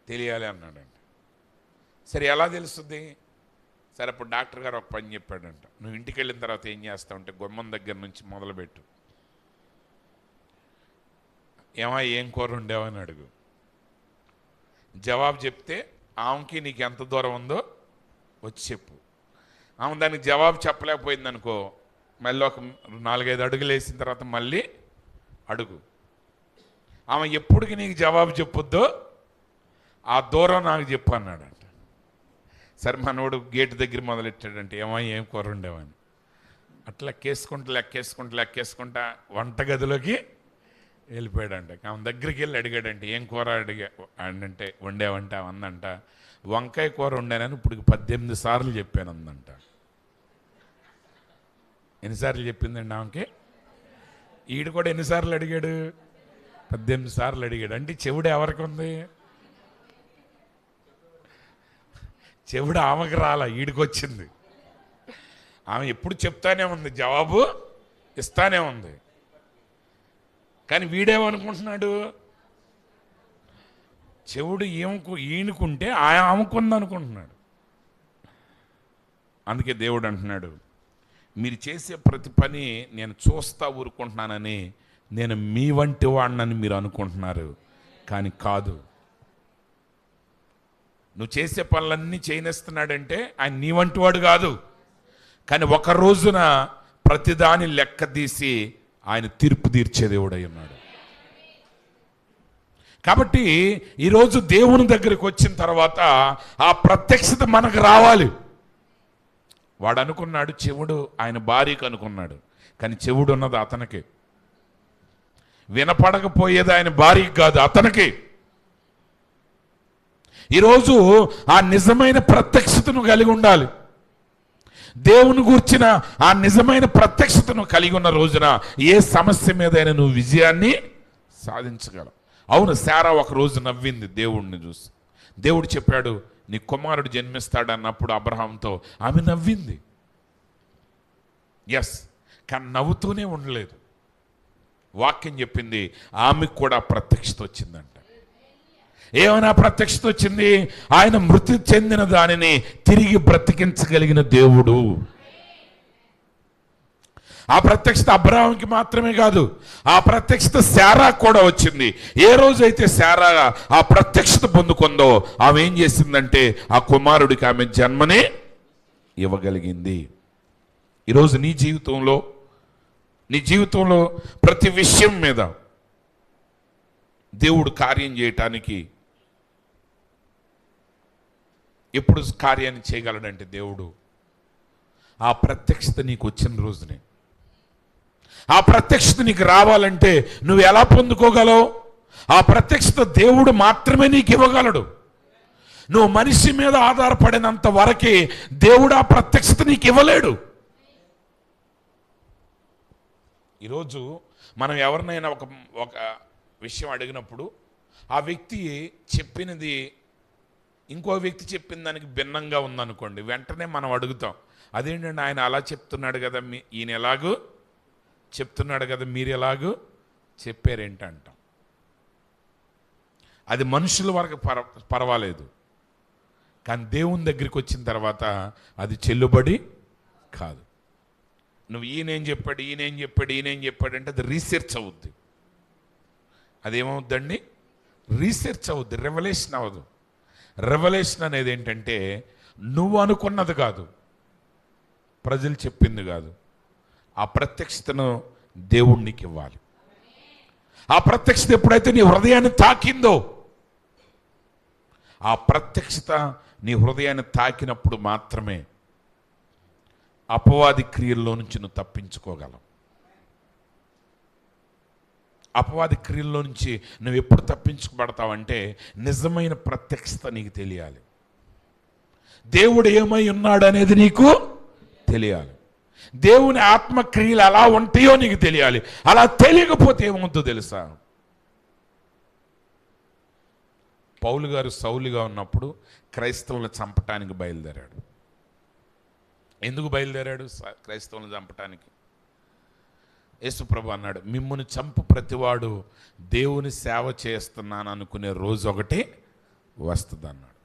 తెలియాలి అన్నాడంట. సరే ఎలా తెలుస్తుంది? సరే అప్పుడు డాక్టర్ గారు ఒక పని చెప్పాడంట, నువ్వు ఇంటికి వెళ్ళిన తర్వాత ఏం చేస్తావు అంటే, గుమ్మం దగ్గర నుంచి మొదలుపెట్టు, ఏం కూర ఉండేవని అడుగు. జవాబు చెప్తే ఆమెకి నీకు ఎంత దూరం ఉందో వచ్చి చెప్పు. ఆమె దానికి జవాబు చెప్పలేకపోయింది అనుకో, మళ్ళీ ఒక 4-5 అడుగులు వేసిన తర్వాత మళ్ళీ అడుగు. ఆమె ఎప్పటికి నీకు జవాబు చెప్పుద్దో ఆ దూరం నాకు చెప్పు అన్నాడంట. సరే మనోడు గేటు దగ్గర మొదలెట్టాడంటే, ఏం కూర ఉండేవని. అట్లా లెక్కేసుకుంటా వంటగదిలోకి వెళ్ళిపోయాడంట. ఆమె దగ్గరికి వెళ్ళి అడిగాడంటే, ఏం కూర అంటే వండేవంట. అందంట, వంకాయ కూర వండానని ఇప్పుడు 18 సార్లు చెప్పాను అందంట. ఎన్నిసార్లు చెప్పిందండి ఆమెకి? ఈడు కూడా ఎన్నిసార్లు అడిగాడు? 18 సార్లు అడిగాడు. అంటే చెవుడు ఎవరికి ఉంది? చెవుడు ఆమెకు రాలా, ఈడికి వచ్చింది. ఆమె ఎప్పుడు చెప్తానే ఉంది, జవాబు ఇస్తానే ఉంది. కానీ వీడేమనుకుంటున్నాడు, చెవుడు ఈయనకుంటే ఆమెకుంది అనుకుంటున్నాడు. అందుకే దేవుడు అంటున్నాడు, మీరు చేసే ప్రతి పని నేను చూస్తా ఊరుకుంటున్నానని, నేను మీ వంటి వాడినని మీరు అనుకుంటున్నారు, కానీ కాదు. నువ్వు చేసే పనులన్నీ చేయనిస్తున్నాడంటే ఆయన నీ వంటి వాడు కాదు, కానీ ఒక రోజున ప్రతిదాని లెక్క తీసి ఆయన తీర్పు తీర్చే దేవుడై ఉన్నాడు. కాబట్టి ఈరోజు దేవుని దగ్గరికి వచ్చిన తర్వాత ఆ ప్రత్యక్షత మనకు రావాలి. వాడు అనుకున్నాడు చెవుడు ఆయన భార్యకు అనుకున్నాడు, కానీ చెవుడు ఉన్నది అతనికి. వినపడకపోయేది ఆయన భార్యకి కాదు, అతనికి. ఈరోజు ఆ నిజమైన ప్రత్యక్షతను కలిగి ఉండాలి. దేవుని గూర్చిన ఆ నిజమైన ప్రత్యక్షతను కలిగి ఉన్న రోజున ఏ సమస్య మీదైనా నువ్వు విజయాన్ని సాధించగలవు. అవును, శారా ఒక రోజు నవ్వింది దేవుడిని చూసి. దేవుడు చెప్పాడు, నీ కుమారుడు జన్మిస్తాడు అన్నప్పుడు అబ్రహాంతో ఆమె నవ్వింది. ఎస్, కానీ నవ్వుతూనే ఉండలేదు. వాక్యం చెప్పింది ఆమెకు కూడా ప్రత్యక్షత వచ్చిందంట. ఏమైనా ప్రత్యక్షత వచ్చింది? ఆయన మృతి చెందిన దానిని తిరిగి బ్రతికించగలిగిన దేవుడు. ఆ ప్రత్యక్షత అబ్రహాంకి మాత్రమే కాదు, ఆ ప్రత్యక్షత శారా కూడా వచ్చింది. ఏ రోజైతే శారా ఆ ప్రత్యక్షత పొందుకుందో ఆమె ఏం చేసిందంటే ఆ కుమారుడికి ఆమె జన్మనే ఇవ్వగలిగింది. ఈరోజు నీ జీవితంలో ప్రతి విషయం మీద దేవుడు కార్యం చేయటానికి ఎప్పుడు కార్యాన్ని చేయగలడంటే దేవుడు ఆ ప్రత్యక్షత నీకు వచ్చిన రోజునే. ఆ ప్రత్యక్షత నీకు రావాలంటే నువ్వు ఎలా పొందుకోగలవు? ఆ ప్రత్యక్షత దేవుడు మాత్రమే నీకు ఇవ్వగలడు. నువ్వు మనిషి మీద ఆధారపడినంత వరకే దేవుడు ఆ ప్రత్యక్షత నీకు ఇవ్వలేడు. ఈరోజు మనం ఎవరినైనా ఒక విషయం అడిగినప్పుడు ఆ వ్యక్తి చెప్పినది ఇంకో వ్యక్తి చెప్పిన దానికి భిన్నంగా ఉందనుకోండి, వెంటనే మనం అడుగుతాం, అదేంటండి ఆయన అలా చెప్తున్నాడు కదా, ఈయన ఎలాగూ చెప్తున్నాడు కదా, మీరు ఎలాగూ చెప్పారేంటంటాం. అది మనుషుల వరకు పర్వాలేదు, కానీ దేవుని దగ్గరికి వచ్చిన తర్వాత అది చెల్లుబడి కాదు. నువ్వు ఈయనేం చెప్పాడు అంటే అది రీసెర్చ్ అవుద్ది. అదేమవుద్దండి? రీసెర్చ్ అవుద్ది, రెవల్యూషన్ అవ్వదు. రెవల్యూషన్ అనేది ఏంటంటే నువ్వు అనుకున్నది కాదు, ప్రజలు చెప్పింది కాదు, ఆ ప్రత్యక్షతను దేవుడు నీకు ఇవ్వాలి. ఆ ప్రత్యక్షత ఎప్పుడైతే నీ హృదయాన్ని తాకిందో, ఆ ప్రత్యక్షత నీ హృదయాన్ని తాకినప్పుడు మాత్రమే అపవాది క్రియల్లో నుంచి నువ్వు తప్పించుకోగలవు. అపవాది క్రియల్లో నుంచి నువ్వు ఎప్పుడు తప్పించుకుపడతావంటే నిజమైన ప్రత్యక్షత నీకు తెలియాలి. దేవుడు ఏమై ఉన్నాడు అనేది నీకు తెలియాలి. దేవుని ఆత్మక్రియలు ఎలా ఉంటాయో నీకు తెలియాలి. అలా తెలియకపోతే ఏమవుతుందో తెలుసా? పౌలు గారు సౌలుగా ఉన్నప్పుడు క్రైస్తవులను చంపటానికి బయలుదేరాడు. ఎందుకు బయలుదేరాడు క్రైస్తవులను చంపటానికి? యేసుప్రభు అన్నాడు, మిమ్మును చంపు ప్రతివాడు దేవుని సేవ చేస్తున్నాను అనుకునే రోజు ఒకటి వస్తుంది అన్నాడు.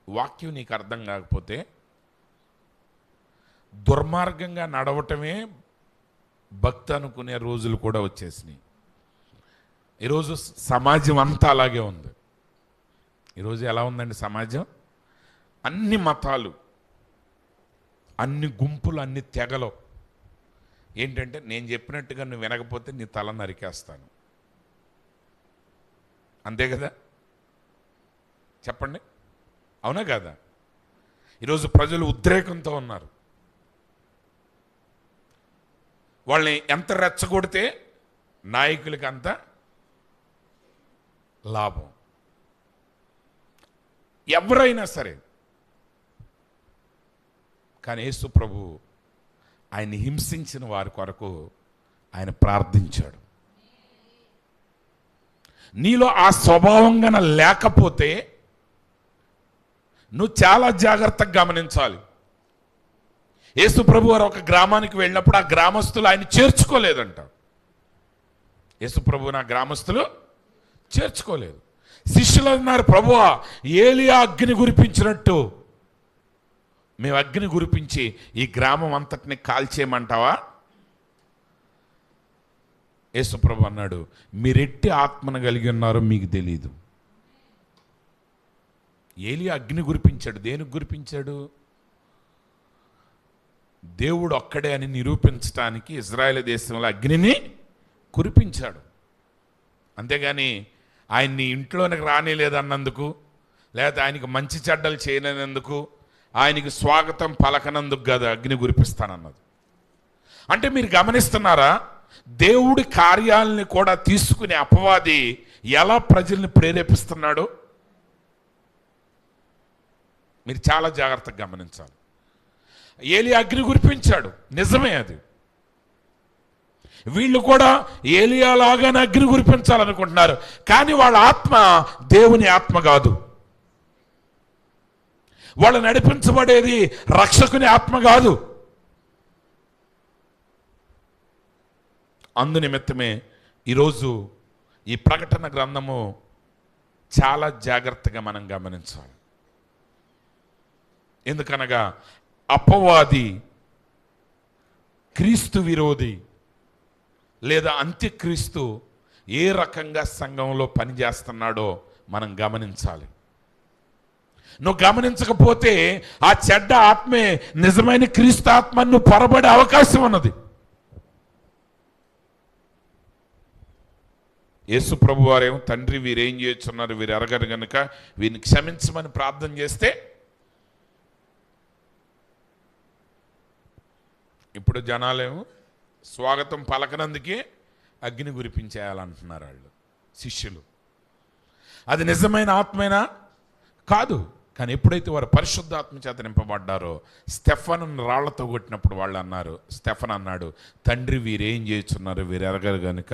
వాక్యం నీకు అర్థం కాకపోతే దుర్మార్గంగా నడవటమే భక్తి అనుకునే రోజులు కూడా వచ్చేసినాయి. ఈరోజు సమాజం అంతా అలాగే ఉంది. ఈరోజు ఎలా ఉందండి సమాజం? అన్ని మతాలు, అన్ని గుంపులు, అన్ని తెగలు ఏంటంటే నేను చెప్పినట్టుగా నువ్వు వినకపోతే నీ తల నరికేస్తాను, అంతే కదా? చెప్పండి, అవునా కదా? ఈరోజు ప్రజలు ఉద్రేకంతో ఉన్నారు. వాళ్ళని ఎంత రెచ్చగొడితే నాయకులకి అంత లాభం. ఎవరైనా సరే. కానీ యేసు ప్రభు ఆయన హింసించిన వారి కొరకు ఆయన ప్రార్థించాడు. నీలో ఆ స్వభావంగా లేకపోతే నువ్వు చాలా జాగ్రత్తగా గమనించాలి. యేసు ప్రభు వారు ఒక గ్రామానికి వెళ్ళినప్పుడు ఆ గ్రామస్తులు ఆయన చేర్చుకోలేదంట. యేసు ప్రభు నా గ్రామస్తులు చేర్చుకోలేదు. శిష్యులు అన్నారు, ప్రభువా ఏలియా అగ్ని కురిపించినట్టు మేము అగ్ని కురిపించి ఈ గ్రామం అంతటిని కాల్చేయమంటావా? యేసు ప్రభు అన్నాడు, మీరెట్టి ఆత్మను కలిగి ఉన్నారో మీకు తెలీదు. ఏలియా అగ్ని కురిపించాడు. దేనికి కురిపించాడు? దేవుడు ఒక్కడే అని నిరూపించడానికి ఇజ్రాయేల్ దేశంలో అగ్నిని కురిపించాడు. అంతేగాని ఆయన్ని ఇంట్లోనికి రానిలేదన్నందుకు, లేదా ఆయనకి మంచి చెడ్డలు చేయలేనందుకు, ఆయనకి స్వాగతం పలకనందుకు కాదు అగ్ని కురిపిస్తానన్నది. అంటే మీరు గమనిస్తున్నారా? దేవుడి కార్యాలని కూడా తీసుకునే అపవాది ఎలా ప్రజల్ని ప్రేరేపిస్తున్నాడు మీరు చాలా జాగ్రత్తగా గమనించాలి. ఏలియా అగ్ని కురిపించాడు, నిజమే అది. వీళ్ళు కూడా ఏలియా లాగానే అగ్ని కురిపించాలనుకుంటున్నారు. కానీ వాళ్ళ ఆత్మ దేవుని ఆత్మ కాదు. వాళ్ళు నడిపించబడేది రక్షకుని ఆత్మ కాదు. అందునిమిత్తమే ఈరోజు ఈ ప్రకటన గ్రంథము చాలా జాగ్రత్తగా మనం గమనించాలి. ఎందుకనగా అపవాది, క్రీస్తు విరోధి లేదా అంత్యక్రీస్తు ఏ రకంగా సంఘంలో పనిచేస్తున్నాడో మనం గమనించాలి. నువ్వు గమనించకపోతే ఆ చెడ్డ ఆత్మే నిజమైన క్రీస్తు ఆత్మను పొరబడే అవకాశం ఉన్నది. యేసు ప్రభు వారేమో, తండ్రి వీరేం చేస్తున్నారు వీరు ఎరగరు గనుక వీరిని క్షమించమని ప్రార్థన చేస్తే, ఇప్పుడు జనాలేమో స్వాగతం పలకనందుకే అగ్ని కురిపించేయాలంటున్నారు వాళ్ళు శిష్యులు. అది నిజమైన ఆత్మైనా కాదు. కానీ ఎప్పుడైతే వారు పరిశుద్ధాత్మ చేత నింపబడ్డారో, స్టెఫను రాళ్లతో కొట్టినప్పుడు వాళ్ళు అన్నారు, స్టెఫన్ అన్నాడు, తండ్రి వీరేం చేస్తున్నారు వీరు ఎరగరు గనుక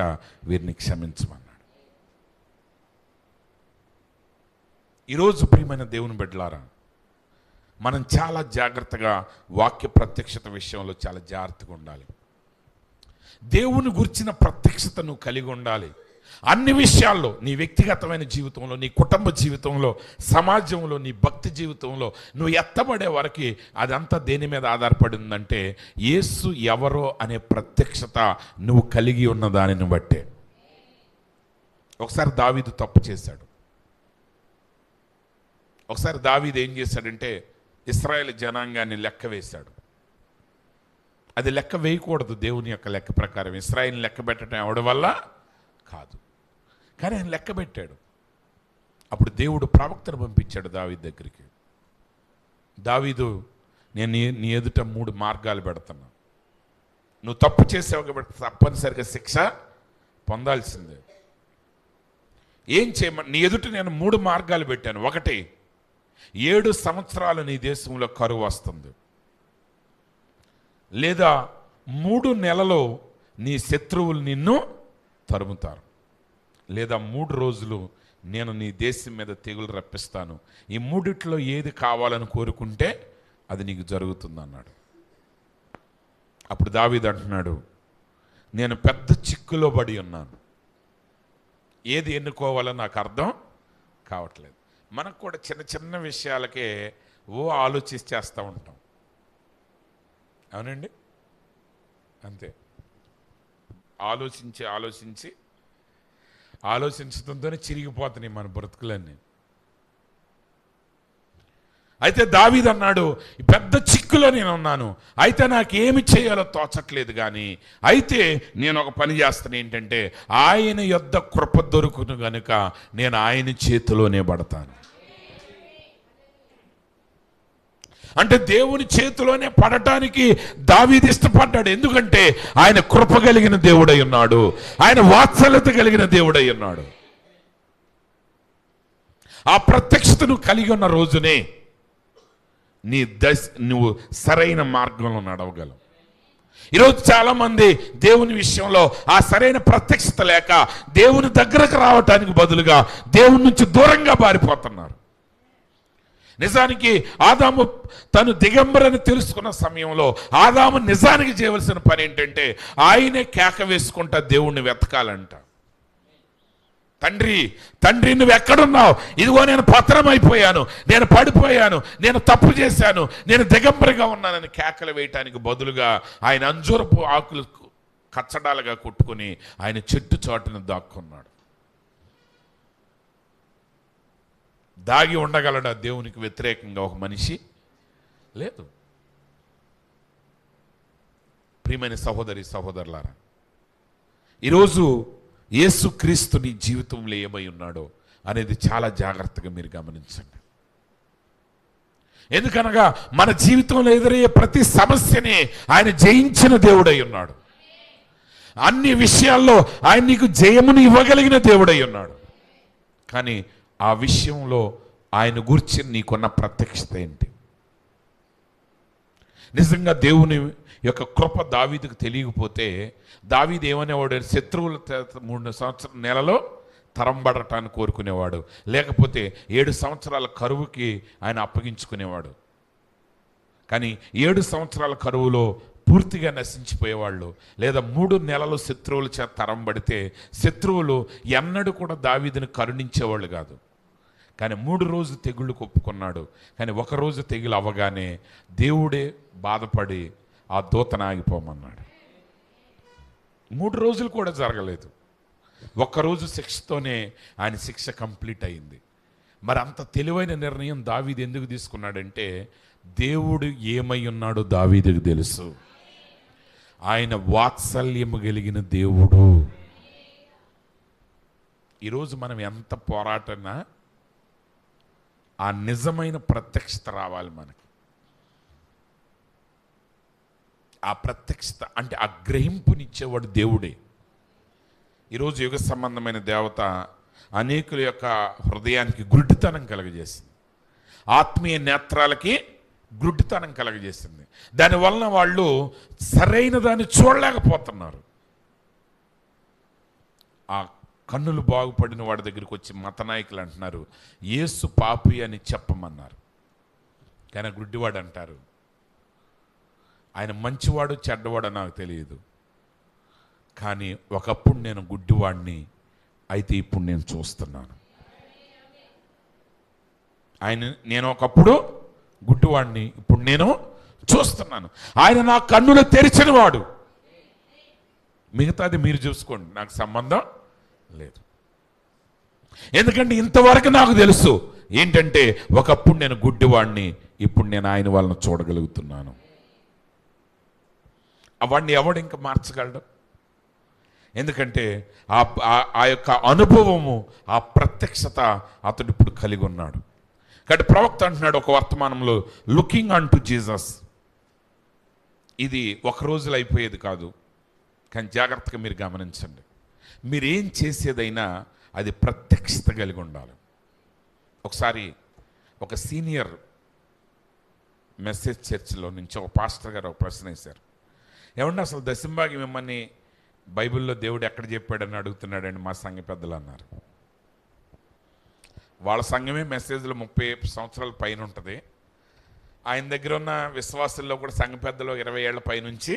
వీరిని క్షమించమన్నాడు. ఈరోజు ప్రియమైన దేవుని బిడ్డలారా, మనం చాలా జాగ్రత్తగా వాక్య ప్రత్యక్షత విషయంలో చాలా జాగ్రత్తగా ఉండాలి. దేవుని గురించిన ప్రత్యక్షత నువ్వు కలిగి ఉండాలి. అన్ని విషయాల్లో, నీ వ్యక్తిగతమైన జీవితంలో, నీ కుటుంబ జీవితంలో, సమాజంలో, నీ భక్తి జీవితంలో నువ్వు ఎత్తబడే వరకు అదంతా దేని మీద ఆధారపడి ఉందంటే యేసు ఎవరో అనే ప్రత్యక్షత నువ్వు కలిగి ఉన్న దానిని బట్టే. ఒకసారి దావీదు తప్పు చేశాడు. ఒకసారి దావీదు ఏం చేశాడంటే ఇశ్రాయేలు జనాంగాన్ని లెక్క వేశాడు. అది లెక్క వేయకూడదు దేవుని యొక్క లెక్క ప్రకారం. ఇశ్రాయేలుని లెక్క పెట్టడం ఎవడి వల్ల కాదు, కానీ ఆయన లెక్క పెట్టాడు. అప్పుడు దేవుడు ప్రవక్తను పంపించాడు దావీదు దగ్గరికి. దావీదు, నేను నీ ఎదుట 3 మార్గాలు పెడుతున్నా. నువ్వు తప్పు చేసావు కాబట్టి తప్పనిసరిగా శిక్ష పొందాల్సిందే. ఏం చేయమని నీ ఎదుట నేను 3 మార్గాలు పెట్టాను. ఒకటి, 7 సంవత్సరాలు నీ దేశంలో కరువు వస్తుంది, లేదా 3 నెలలు నీ శత్రువులు నిన్ను తరుముతారు, లేదా 3 రోజులు నేను నీ దేశం మీద తెగులు రప్పిస్తాను. ఈ మూడిట్లో ఏది కావాలని కోరుకుంటే అది నీకు జరుగుతుంది అన్నాడు. అప్పుడు దావీదు అంటున్నాడు, నేను పెద్ద చిక్కులో పడి ఉన్నాను, ఏది ఎన్నుకోవాలో నాకు అర్థం కావట్లేదు. మనకు కూడా చిన్న చిన్న విషయాలకే ఆలోచిస్తూ ఉంటాం. అవునండి, అంతే. ఆలోచించడంతోనే చిరిగిపోతున్నాయి మన బ్రతుకులన్నీ. అయితే దావీదు అన్నాడు, పెద్ద చిక్కులో నేను ఉన్నాను, అయితే నాకేమి చేయాలో తోచట్లేదు, కానీ అయితే నేను ఒక పని చేస్తాను. ఏంటంటే ఆయన యొద్ద కృప దొరుకును గనుక నేను ఆయన చేతిలోనే పడతాను. అంటే దేవుని చేతిలోనే పడటానికి దావీదు ఇష్టపడ్డాడు. ఎందుకంటే ఆయన కృప కలిగిన దేవుడై ఉన్నాడు, ఆయన వాత్సల్యత కలిగిన దేవుడై ఉన్నాడు. ఆ ప్రత్యక్షతను కలిగి ఉన్న రోజునే నువ్వు సరైన మార్గంలో నడవగలవు. ఈరోజు చాలామంది దేవుని విషయంలో ఆ సరైన ప్రత్యక్షత లేక దేవుని దగ్గరకు రావటానికి బదులుగా దేవుని నుంచి దూరంగా పారిపోతున్నారు. నిజానికి ఆదాము తను దిగంబరని తెలుసుకున్న సమయంలో ఆదాము నిజానికి చేయవలసిన పని ఏంటంటే ఆయనే కేక వేసుకుంటా దేవుణ్ణి వెతకాలంట. తండ్రి తండ్రి నువ్వు ఎక్కడున్నావు? ఇదిగో నేను పతనం అయిపోయాను, నేను పడిపోయాను, నేను తప్పు చేశాను, నేను దిగంబరిగా ఉన్నానని కేకలు వేయటానికి బదులుగా ఆయన అంజూరపు ఆకులు కచ్చడాలుగా కొట్టుకుని ఆయన చెట్టు చాటును దాక్కున్నాడు. దాగి ఉండగలడా దేవునికి వ్యతిరేకంగా ఒక మనిషి? లేదు. ప్రియమైన సహోదరి సహోదరులారా, ఈరోజు యేసుక్రీస్తు నీ జీవితంలో ఏమై ఉన్నాడో అనేది చాలా జాగ్రత్తగా మీరు గమనించండి. ఎందుకనగా మన జీవితంలో ఎదురయ్యే ప్రతి సమస్యని ఆయన జయించిన దేవుడై ఉన్నాడు. అన్ని విషయాల్లో ఆయన నీకు జయమును ఇవ్వగలిగిన దేవుడై ఉన్నాడు. కానీ ఆ విషయంలో ఆయన గురించి నీకున్న ప్రత్యక్షత ఏంటి? నిజంగా దేవుని యొక్క కృప దావీదుకు తెలియకపోతే దావీదు ఏమనేవాడు? శత్రువుల 3 సంవత్సరాల నెలలో తరంబడటాన్ని కోరుకునేవాడు, లేకపోతే 7 సంవత్సరాల కరువుకి ఆయన అప్పగించుకునేవాడు. కానీ 7 సంవత్సరాల కరువులో పూర్తిగా నశించిపోయేవాళ్ళు, లేదా 3 నెలలు శత్రువుల చేత తరంబడితే శత్రువులు ఎన్నడూ కూడా దావీదుని కరుణించేవాళ్ళు కాదు. కానీ 3 రోజులు తెగుళ్ళు కొప్పుకున్నాడు. కానీ 1 రోజు తెగులు అవ్వగానే దేవుడే బాధపడి ఆ దూతను ఆగిపోమన్నాడు. 3 రోజులు కూడా జరగలేదు, 1 రోజు శిక్షతోనే ఆయన శిక్ష కంప్లీట్ అయింది. మరి అంత తెలివైన నిర్ణయం దావీదు ఎందుకు తీసుకున్నాడంటే దేవుడు ఏమై ఉన్నాడో దావీదుకు తెలుసు. ఆయన వాత్సల్యము కలిగిన దేవుడు. ఈరోజు మనం ఎంత పోరాటనా ఆ నిజమైన ప్రత్యక్షత రావాలి మనకి. ఆ ప్రత్యక్షత అంటే ఆ గ్రహింపునిచ్చేవాడు దేవుడే. ఈరోజు యుగ సంబంధమైన దేవత అనేకుల యొక్క హృదయానికి గుడ్డితనం కలుగజేసింది, ఆత్మీయ నేత్రాలకి గుడ్డితనం కలుగజేసింది. దానివలన వాళ్ళు సరైన దాన్ని చూడలేకపోతున్నారు. ఆ కన్నులు బాగుపడిన వాడి దగ్గరికి వచ్చి మత నాయకులు అంటున్నారు, యేసు పాపి అని చెప్పమన్నారు. కానీ గుడ్డివాడు అంటారు, ఆయన మంచివాడు చెడ్డవాడు నాకు తెలియదు, కానీ ఒకప్పుడు నేను గుడ్డివాడిని, అయితే ఇప్పుడు నేను చూస్తున్నాను. నేను ఒకప్పుడు గుడ్డివాడిని, ఇప్పుడు నేను చూస్తున్నాను. ఆయన నా కన్నులు తెరిచిన వాడు. మిగతాది మీరు చూసుకోండి, నాకు సంబంధం లేదు. ఎందుకంటే ఇంతవరకు నాకు తెలుసు ఏంటంటే ఒకప్పుడు నేను గుడ్డివాడిని, ఇప్పుడు నేను ఆయన వాళ్ళని చూడగలుగుతున్నాను. వాడిని ఎవడు ఇంకా మార్చగలడు? ఎందుకంటే ఆ యొక్క అనుభవము, ఆ ప్రత్యక్షత అతడు ఇప్పుడు కలిగి ఉన్నాడు. కాబట్టి ప్రవక్త అంటున్నాడు ఒక వర్తమానంలో, లుకింగ్ అన్ టు జీసస్. ఇది 1 రోజులో అయిపోయేది కాదు, కానీ జాగ్రత్తగా మీరు గమనించండి. మీరేం చేసేదైనా అది ప్రత్యక్షత కలిగి ఉండాలి. ఒకసారి ఒక సీనియర్ మెసేజ్ చర్చ్లో నుంచి ఒక పాస్టర్ గారు ఒక ప్రశ్న వేశారు. ఏమన్నా అసలు దశంభాగి మిమ్మల్ని బైబిల్లో దేవుడు ఎక్కడ చెప్పాడని అడుగుతున్నాడండి మా సంఘ పెద్దలు అన్నారు. వాళ్ళ సంఘమే మెసేజ్లో 30 సంవత్సరాల పైన ఉంటుంది. ఆయన దగ్గర ఉన్న విశ్వాసుల్లో కూడా సంఘ పెద్దలు 20 ఏళ్ల పైనుంచి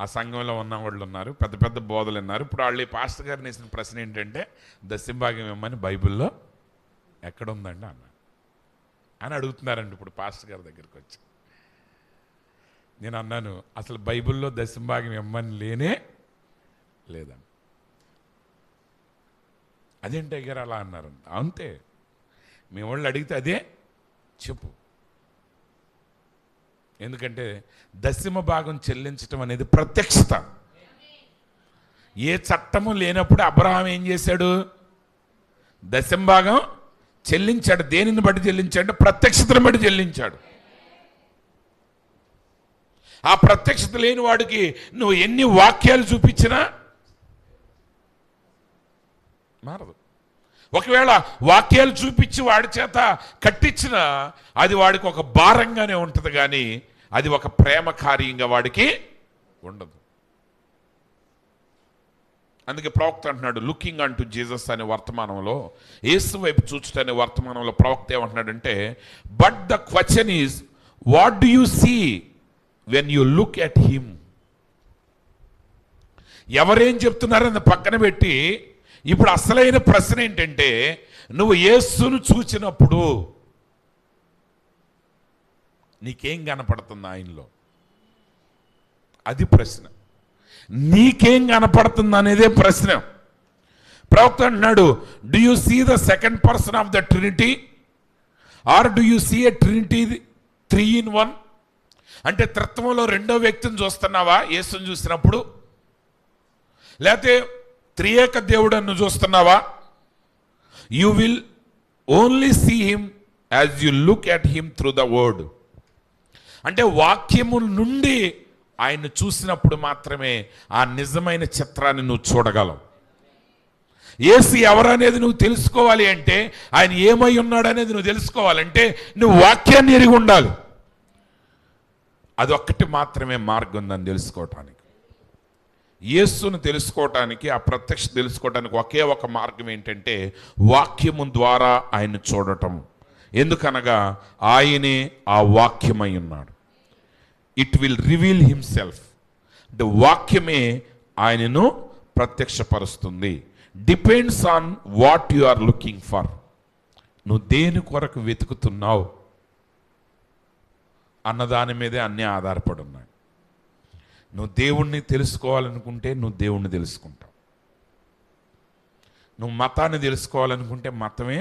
ఆ సంఘంలో ఉన్న వాళ్ళు ఉన్నారు, పెద్ద పెద్ద బోధలు ఉన్నారు. ఇప్పుడు వాళ్ళు ఈ పాస్టర్ గారిని వేసిన ప్రశ్న ఏంటంటే దశంభాగం ఇమ్మని బైబిల్లో ఎక్కడుందండి అని అడుగుతున్నారండి ఇప్పుడు పాస్టర్ గారి దగ్గరికి వచ్చి. నేను అన్నాను, అసలు బైబిల్లో దశంభాగం ఇమ్మని లేనే లేదండి. అదేంటి గారు అలా అన్నారు? అంతే, మీ వాళ్ళు అడిగితే అదే చెప్పు. ఎందుకంటే దశమ భాగం చెల్లించటం అనేది ప్రత్యక్షత. ఏ చట్టము లేనప్పుడు అబ్రహాం ఏం చేశాడు? దశమ భాగం చెల్లించాడు. దేనిని బట్టి చెల్లించాడు? ప్రత్యక్షతను బట్టి చెల్లించాడు. ఆ ప్రత్యక్షత లేని వాడికి నువ్వు ఎన్ని వాక్యాలు చూపించినా మారదు. ఒకవేళ వాక్యాలు చూపించి వాడి చేత కట్టించినా అది వాడికి ఒక భారంగానే ఉంటుంది, కానీ అది ఒక ప్రేమ కార్యంగా వాడికి ఉండదు. అందుకే ప్రవక్త అంటున్నాడు, లుకింగ్ అన్ టు జీసస్ అనే వర్తమానంలో, యేసు వైపు చూచుట అనే వర్తమానంలో ప్రవక్త ఏమంటున్నాడంటే, but the question is what do you see when you look at him. ఎవరేం చెప్తున్నారని పక్కన పెట్టి ఇప్పుడు అసలైన ప్రశ్న ఏంటంటే, నువ్వు యేసును చూచినప్పుడు నీకేం కనపడుతుంది ఆయనలో? అది ప్రశ్న. నీకేం కనపడుతుంది అనేదే ప్రశ్న. ప్రవక్త అంటున్నాడు, do you see the second person of the Trinity or do you see a Trinity 3 in 1? అంటే త్రిత్వంలో రెండో వ్యక్తిని చూస్తున్నావా యేసుని చూసినప్పుడు? లేకపోతే త్రియేక దేవుడನ್ನು చూస్తున్నావా? You will only see him as you look at him through the word. అంటే వాక్యము నుండి ఆయన చూసినప్పుడు మాత్రమే ఆ నిజమైన చిత్రాన్ని నువ్వు చూడగలవు. యేసు ఎవరనేది నువ్వు తెలుసుకోవాలి అంటే, ఆయన ఏమై ఉన్నాడనేది నువ్వు తెలుసుకోవాలంటే నువ్వు వాక్యాన్ని ఎరిగి ఉండాలి. అదొక్కటి మాత్రమే మార్గం ఉందని తెలుసుకోవటానికి. యేసును తెలుసుకోవటానికి, ఆ ప్రత్యక్ష తెలుసుకోవటానికి ఒకే ఒక మార్గం ఏంటంటే వాక్యము ద్వారా ఆయన చూడటం. ఎందుకనగా ఆయనే ఆ వాక్యమై ఉన్నాడు. It will reveal himself. అంటే వాక్యమే ఆయనను ప్రత్యక్షపరుస్తుంది. Depends on what you are looking for. నువ్వు దేని కొరకు వెతుకుతున్నావు అన్నదాని మీదే అన్నీ ఆధారపడి ఉన్నాయి. నువ్వు దేవుణ్ణి తెలుసుకోవాలనుకుంటే నువ్వు దేవుణ్ణి తెలుసుకుంటావు. నువ్వు మతాన్ని తెలుసుకోవాలనుకుంటే మతమే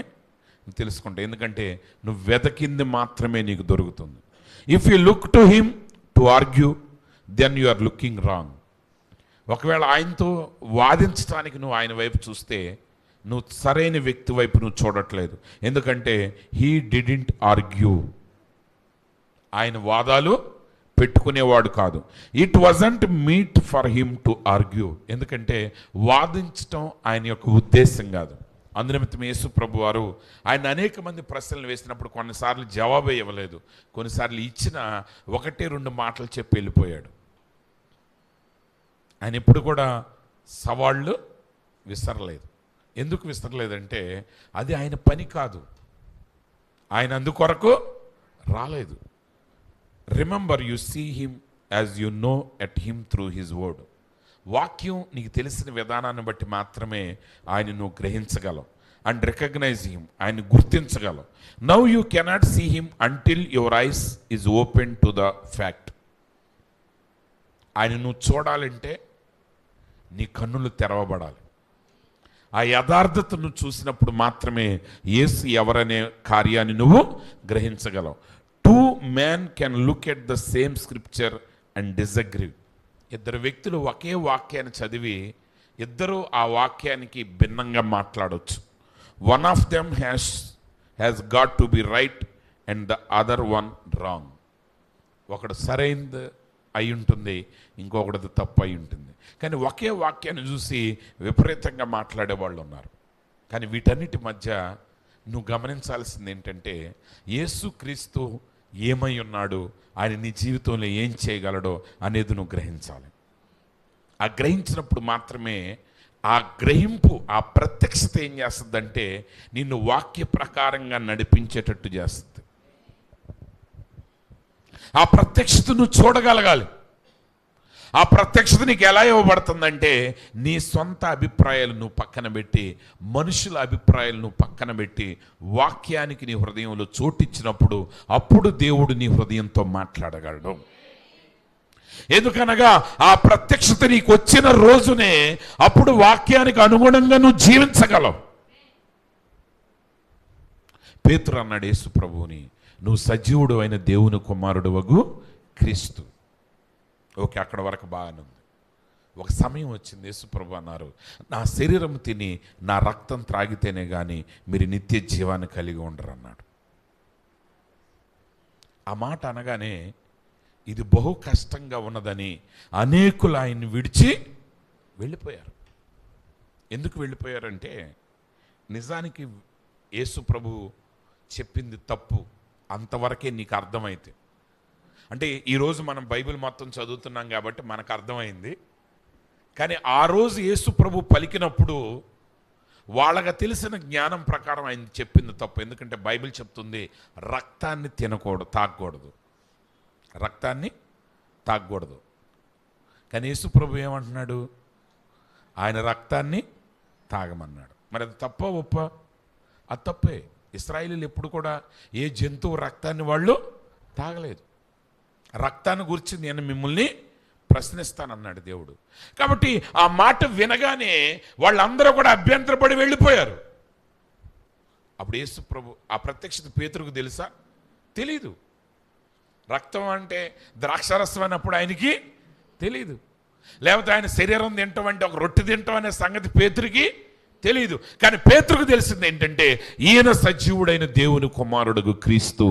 తెలుసుకుంటావు. ఎందుకంటే నువ్వు వెతకింది మాత్రమే నీకు దొరుకుతుంది. If you look to him to argue then you are looking wrong. ఒకవేళ ఆయనతో వాదించడానికి నువ్వు ఆయన వైపు చూస్తే నువ్వు సరైన వ్యక్తి వైపు నువ్వు చూడట్లేదు. ఎందుకంటే హీ డిడ్ంట్ ఆర్గ్యూ. ఆయన వాదాలు పెట్టుకునేవాడు కాదు. It wasn't meet for him to argue. ఎందుకంటే వాదించటం ఆయన యొక్క ఉద్దేశం కాదు. అందునిమిత్తం యేసు ప్రభు వారు ఆయన అనేక మంది ప్రశ్నలు వేసినప్పుడు కొన్నిసార్లు జవాబే ఇవ్వలేదు, కొన్నిసార్లు ఇచ్చిన 1-2 మాటలు చెప్పి వెళ్ళిపోయాడు. ఆయన ఎప్పుడు కూడా సవాళ్ళు విసరలేదు. ఎందుకు విసరలేదంటే అది ఆయన పని కాదు, ఆయన అందుకొరకు రాలేదు. Remember you see him as you know at him through his word. వాక్యం నీకు తెలిసిన విధానాన్ని బట్టి మాత్రమే ఆయన నువ్వు గ్రహించగలవు అండ్ రికగ్నైజ్ హిమ్, ఆయన గుర్తించగలవు. Now you cannot see him until your eyes is open to the fact. ఆయన నువ్వు చూడాలంటే నీ కన్నులు తెరవబడాలి. ఆ యథార్థతను చూసినప్పుడు మాత్రమే యేసు ఎవరనే కార్యాన్ని నువ్వు గ్రహించగలవు. 2 men can look at the same scripture and disagree. 2 వ్యక్తులు ఒకే వాక్యాన్ని చదివి ఇద్దరు ఆ వాక్యానికి భిన్నంగా మాట్లాడవచ్చు. One of them has got to be right and the other one wrong. ఒకడు సరైనది అయి ఉంటుంది, ఇంకొకటిది తప్పు అయి ఉంటుంది. కానీ ఒకే వాక్యాన్ని చూసి విపరీతంగా మాట్లాడే వాళ్ళు ఉన్నారు. కానీ వీటన్నిటి మధ్య నువ్వు గమనించాల్సింది ఏంటంటే, యేసుక్రీస్తు ఏమై ఉన్నాడు, ఆయన నీ జీవితంలో ఏం చేయగలడో అనేది నువ్వు గ్రహించాలి. ఆ గ్రహించినప్పుడు మాత్రమే ఆ గ్రహింపు, ఆ ప్రత్యక్షత ఏం చేస్తుందంటే నిన్ను వాక్య ప్రకారంగా నడిపించేటట్టు చేస్తుంది. ఆ ప్రత్యక్షత నువ్వు చూడగలగాలి. ఆ ప్రత్యక్షత నీకు ఎలా ఇవ్వబడుతుందంటే, నీ సొంత అభిప్రాయాలు నువ్వు పక్కన పెట్టి, మనుషుల అభిప్రాయాలు నువ్వు పక్కన పెట్టి, వాక్యానికి నీ హృదయంలో చోటిచ్చినప్పుడు అప్పుడు దేవుడు నీ హృదయంతో మాట్లాడగలడు. ఎందుకనగా ఆ ప్రత్యక్షత నీకు వచ్చిన రోజునే అప్పుడు వాక్యానికి అనుగుణంగా నువ్వు జీవించగలవు. పేతురు అన్నాడు యేసు ప్రభువుని, నువ్వు సజీవుడు అయిన దేవుని కుమారుడు వగు క్రీస్తు. ఓకే, అక్కడ వరకు బాగానే ఉంది. ఒక సమయం వచ్చింది, యేసు ప్రభు అన్నారు, నా శరీరం తిని నా రక్తం త్రాగితేనే కానీ మీరు నిత్య జీవాన్ని కలిగి ఉండరు అన్నాడు. ఆ మాట అనగానే ఇది బహు కష్టంగా ఉన్నదని అనేకులు ఆయన్ని విడిచి వెళ్ళిపోయారు. ఎందుకు వెళ్ళిపోయారంటే, నిజానికి యేసు ప్రభు చెప్పింది తప్పు అంతవరకే నీకు అర్థమైతే. అంటే ఈరోజు మనం బైబిల్ మొత్తం చదువుతున్నాం కాబట్టి మనకు అర్థమైంది. కానీ ఆ రోజు యేసు ప్రభు పలికినప్పుడు వాళ్ళకి తెలిసిన జ్ఞానం ప్రకారం ఆయన చెప్పింది తప్పు. ఎందుకంటే బైబిల్ చెప్తుంది రక్తాన్ని తాగకూడదు, రక్తాన్ని తాగకూడదు. కానీ యేసు ప్రభు ఏమంటున్నాడు, ఆయన రక్తాన్ని తాగమన్నాడు. మరి అది తప్ప ఒప్ప? అది తప్పే. ఇశ్రాయేలీయులు ఎప్పుడు కూడా ఏ జంతువు రక్తాన్ని వాళ్ళు తాగలేదు. రక్తాన్ని గురించి నేను మిమ్మల్ని ప్రశ్నిస్తానన్నాడు దేవుడు. కాబట్టి ఆ మాట వినగానే వాళ్ళందరూ కూడా అభ్యంతరపడి వెళ్ళిపోయారు. అప్పుడు యేసు ప్రభు ఆ ప్రత్యక్షత పేతురుకు తెలుసా? తెలీదు. రక్తం అంటే ద్రాక్షారసం అన్నప్పుడు ఆయనకి తెలీదు. లేకపోతే ఆయన శరీరం తింటాం అంటే ఒక రొట్టె తింటాం అనే సంగతి పేతురికి తెలీదు. కానీ పేతురుకు తెలిసింది ఏంటంటే, ఈయన సజీవుడైన దేవుని కుమారుడు క్రీస్తు.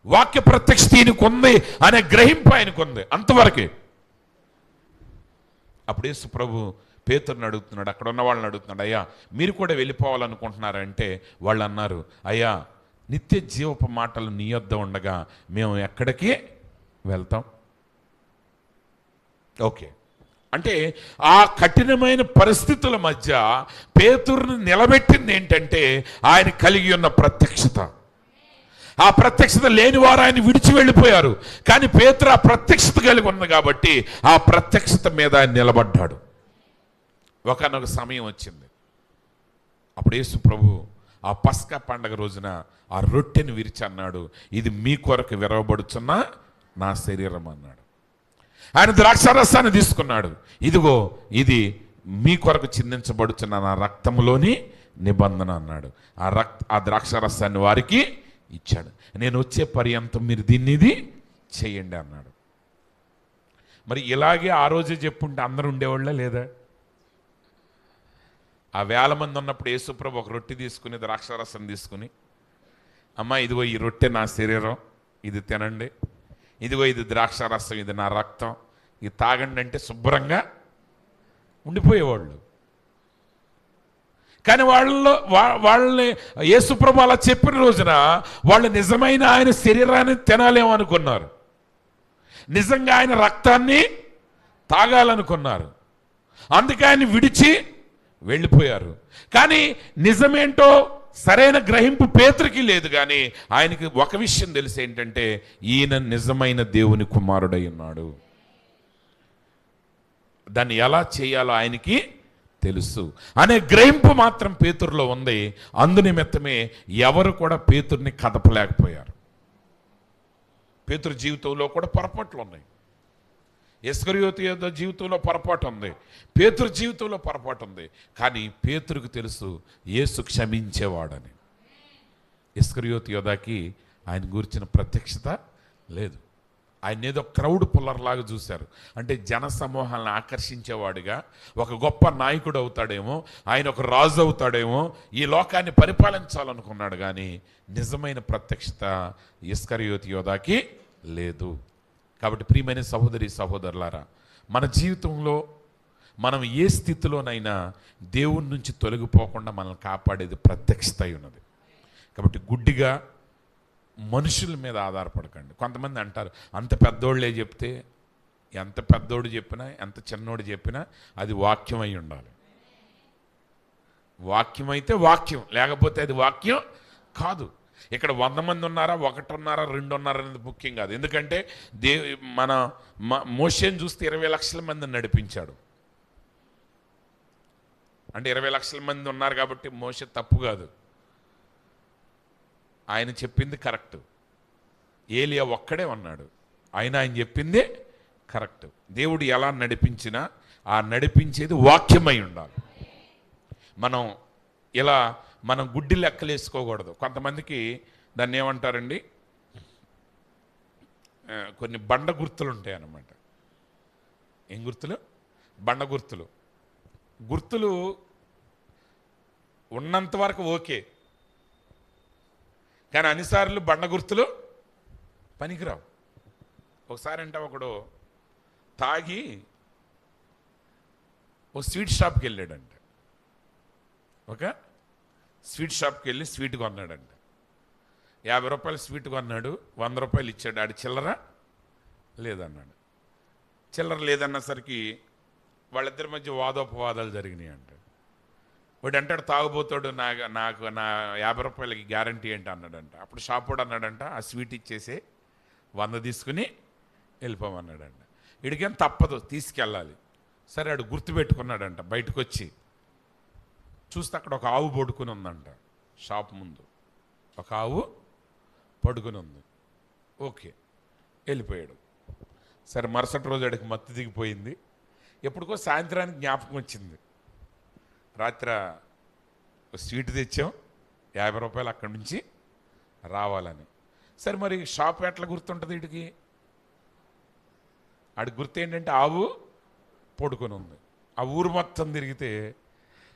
వాక్య ప్రత్యక్షత ఈయనకు ఉంది అనే గ్రహింపు ఆయనకు ఉంది, అంతవరకే. అప్పుడు యేసు ప్రభు పేతురుని అడుగుతున్నాడు, అక్కడ ఉన్న వాళ్ళని అడుగుతున్నాడు, అయ్యా మీరు కూడా వెళ్ళిపోవాలనుకుంటున్నారంటే వాళ్ళు అన్నారు, అయ్యా నిత్య జీవపు మాటలు నీ యొద్ద ఉండగా మేము ఎక్కడికి వెళ్తాం? ఓకే, అంటే ఆ కఠినమైన పరిస్థితుల మధ్య పేతురుని నిలబెట్టింది ఏంటంటే ఆయన కలిగి ఉన్న ప్రత్యక్షత. ఆ ప్రత్యక్షత లేని వారు ఆయన విడిచి వెళ్ళిపోయారు. కానీ పేతురు ఆ ప్రత్యక్షత కలిగి ఉంది కాబట్టి ఆ ప్రత్యక్షత మీద ఆయన నిలబడ్డాడు. ఒకనొక సమయం వచ్చింది, అప్పుడు యేసు ప్రభు ఆ పస్కా పండగ రోజున ఆ రొట్టెని విరిచి అన్నాడు, ఇది మీ కొరకు విరవబడుచున్న నా శరీరం అన్నాడు. ఆయన ద్రాక్షారసాన్ని తీసుకున్నాడు, ఇదిగో ఇది మీ కొరకు చిందించబడుచున్న నా రక్తంలోని నిబంధన అన్నాడు. ఆ ద్రాక్షారసాన్ని వారికి ఇచ్చాడు. నేను వచ్చే పర్యంతం మీరు దీన్ని ఇది చేయండి అన్నాడు. మరి ఇలాగే ఆ రోజే చెప్పుంటే అందరూ ఉండేవాళ్ళ లేదా? ఆ 1000 మంది ఉన్నప్పుడు యేసుప్రభు ఒక రొట్టె తీసుకుని ద్రాక్షారసం తీసుకుని, అమ్మ ఇదిగో ఈ రొట్టె నా శరీరం, ఇది తినండి, ఇదిగో ఇది ద్రాక్షారసం, ఇది నా రక్తం, ఇది తాగండి అంటే శుభ్రంగా ఉండిపోయేవాళ్ళు. కానీ వాళ్ళని యేసుప్రభు అలా చెప్పిన రోజున వాళ్ళు నిజమైన ఆయన శరీరాన్ని తినాలేమో అనుకున్నారు, నిజంగా ఆయన రక్తాన్ని తాగాలనుకున్నారు. అందుకే ఆయన విడిచి వెళ్ళిపోయారు. కానీ నిజమేంటో సరైన గ్రహింపు పేతురుకి లేదు. కానీ ఆయనకి ఒక విషయం తెలిసి ఏంటంటే, ఈయన నిజమైన దేవుని కుమారుడై ఉన్నాడు. దాన్ని ఎలా చేయాలో ఆయనకి తెలుసు అనే గ్రహింపు మాత్రం పేతురులో ఉంది. అందునిమిత్తమే ఎవరు కూడా పేతురుని కదపలేకపోయారు. పేతురు జీవితంలో కూడా పొరపాట్లు ఉన్నాయి. ఇస్కరియోతు యోధ జీవితంలో పొరపాటు ఉంది, పేతురు జీవితంలో పొరపాటు ఉంది. కానీ పేతురుకు తెలుసు యేసు క్షమించేవాడని. ఇస్కరియోతు యోధకి ఆయన గురించిన ప్రత్యక్షత లేదు. ఆయన ఏదో క్రౌడ్ పుల్లర్లాగా చూశారు. అంటే జన సమూహాలను ఆకర్షించేవాడిగా, ఒక గొప్ప నాయకుడు అవుతాడేమో, ఆయన ఒక రాజు అవుతాడేమో, ఈ లోకాన్ని పరిపాలించాలనుకున్నాడు. కానీ నిజమైన ప్రత్యక్షత ఇస్కరియోతు యోధాకి లేదు. కాబట్టి ప్రియమైన సహోదరి సహోదరులారా, మన జీవితంలో మనం ఏ స్థితిలోనైనా దేవుని నుంచి తొలగిపోకుండా మనల్ని కాపాడేది ప్రత్యక్షత అయి ఉన్నది. కాబట్టి గుడ్డిగా మనుషుల మీద ఆధారపడకండి. కొంతమంది అంటారు, అంత పెద్దోళ్ళే చెప్తే, ఎంత పెద్దోడు చెప్పినా ఎంత చిన్నోడు చెప్పినా అది వాక్యం అయి ఉండాలి. వాక్యం అయితే వాక్యం, లేకపోతే అది వాక్యం కాదు. ఇక్కడ 100 మంది ఉన్నారా, 1 ఉన్నారా, 2 ఉన్నారా అనేది ముఖ్యం కాదు. ఎందుకంటే మన మోషేని చూస్తే 20 లక్షల మందిని నడిపించాడు. అంటే 20 లక్షల మంది ఉన్నారు కాబట్టి మోషే తప్పు కాదు, ఆయన చెప్పింది కరెక్ట్. ఏలియా ఒక్కడే ఉన్నాడు, ఆయన చెప్పింది కరెక్ట్. దేవుడు ఎలా నడిపించినా ఆ నడిపించేది వాక్యమై ఉండాలి. మనం గుడ్డి లెక్కలు వేసుకోకూడదు. కొంతమందికి దాన్ని ఏమంటారండి, కొన్ని బండ గుర్తులు ఉంటాయి అన్నమాట. ఏం గుర్తులు? బండ గుర్తులు. గుర్తులు ఉన్నంత వరకు ఓకే, కానీ అన్నిసార్లు బండ గుర్తులు పనికిరావు. ఒకసారి అంటే ఒకడు తాగి ఓ స్వీట్ షాప్కి వెళ్ళాడంట. ఒక స్వీట్ షాప్కి వెళ్ళి స్వీట్ కొన్నాడంట. 50 రూపాయలు స్వీట్ కొన్నాడు, 100 రూపాయలు ఇచ్చాడు. ఆడి చిల్లర లేదన్నాడు. చిల్లర లేదన్నసరికి వాళ్ళిద్దరి మధ్య వాదోపవాదాలు జరిగినాయి అంట. వాడు అంటాడు, తాగుబోతాడు, నాకు నా 50 రూపాయలకి గ్యారంటీ ఏంటి అన్నాడంట. అప్పుడు షాప్ వాడు అన్నాడంట, ఆ స్వీట్ ఇచ్చేసి 100 తీసుకుని వెళ్ళిపోమన్నాడంట. వీడికేం తప్పదు, తీసుకెళ్ళాలి. సరే, ఆడు గుర్తుపెట్టుకున్నాడంట. బయటకు వచ్చి చూస్తే అక్కడ ఒక ఆవు పడుకుని ఉందంట. షాప్ ముందు ఒక ఆవు పడుకుని ఉంది. ఓకే, వెళ్ళిపోయాడు. సరే, మరుసటి రోజు ఆడికి మత్తు దిగిపోయింది. ఎప్పటికో సాయంత్రానికి జ్ఞాపకం వచ్చింది, రాత్రి స్వీట్ తెచ్చాం, 50 రూపాయలు అక్కడి నుంచి రావాలని. సరే, మరి షాప్ ఎట్లా గుర్తుంటుంది వీడికి? ఆడికి గుర్తు ఏంటంటే ఆవు పడుకొని ఉంది. ఆ ఊరు మొత్తం తిరిగితే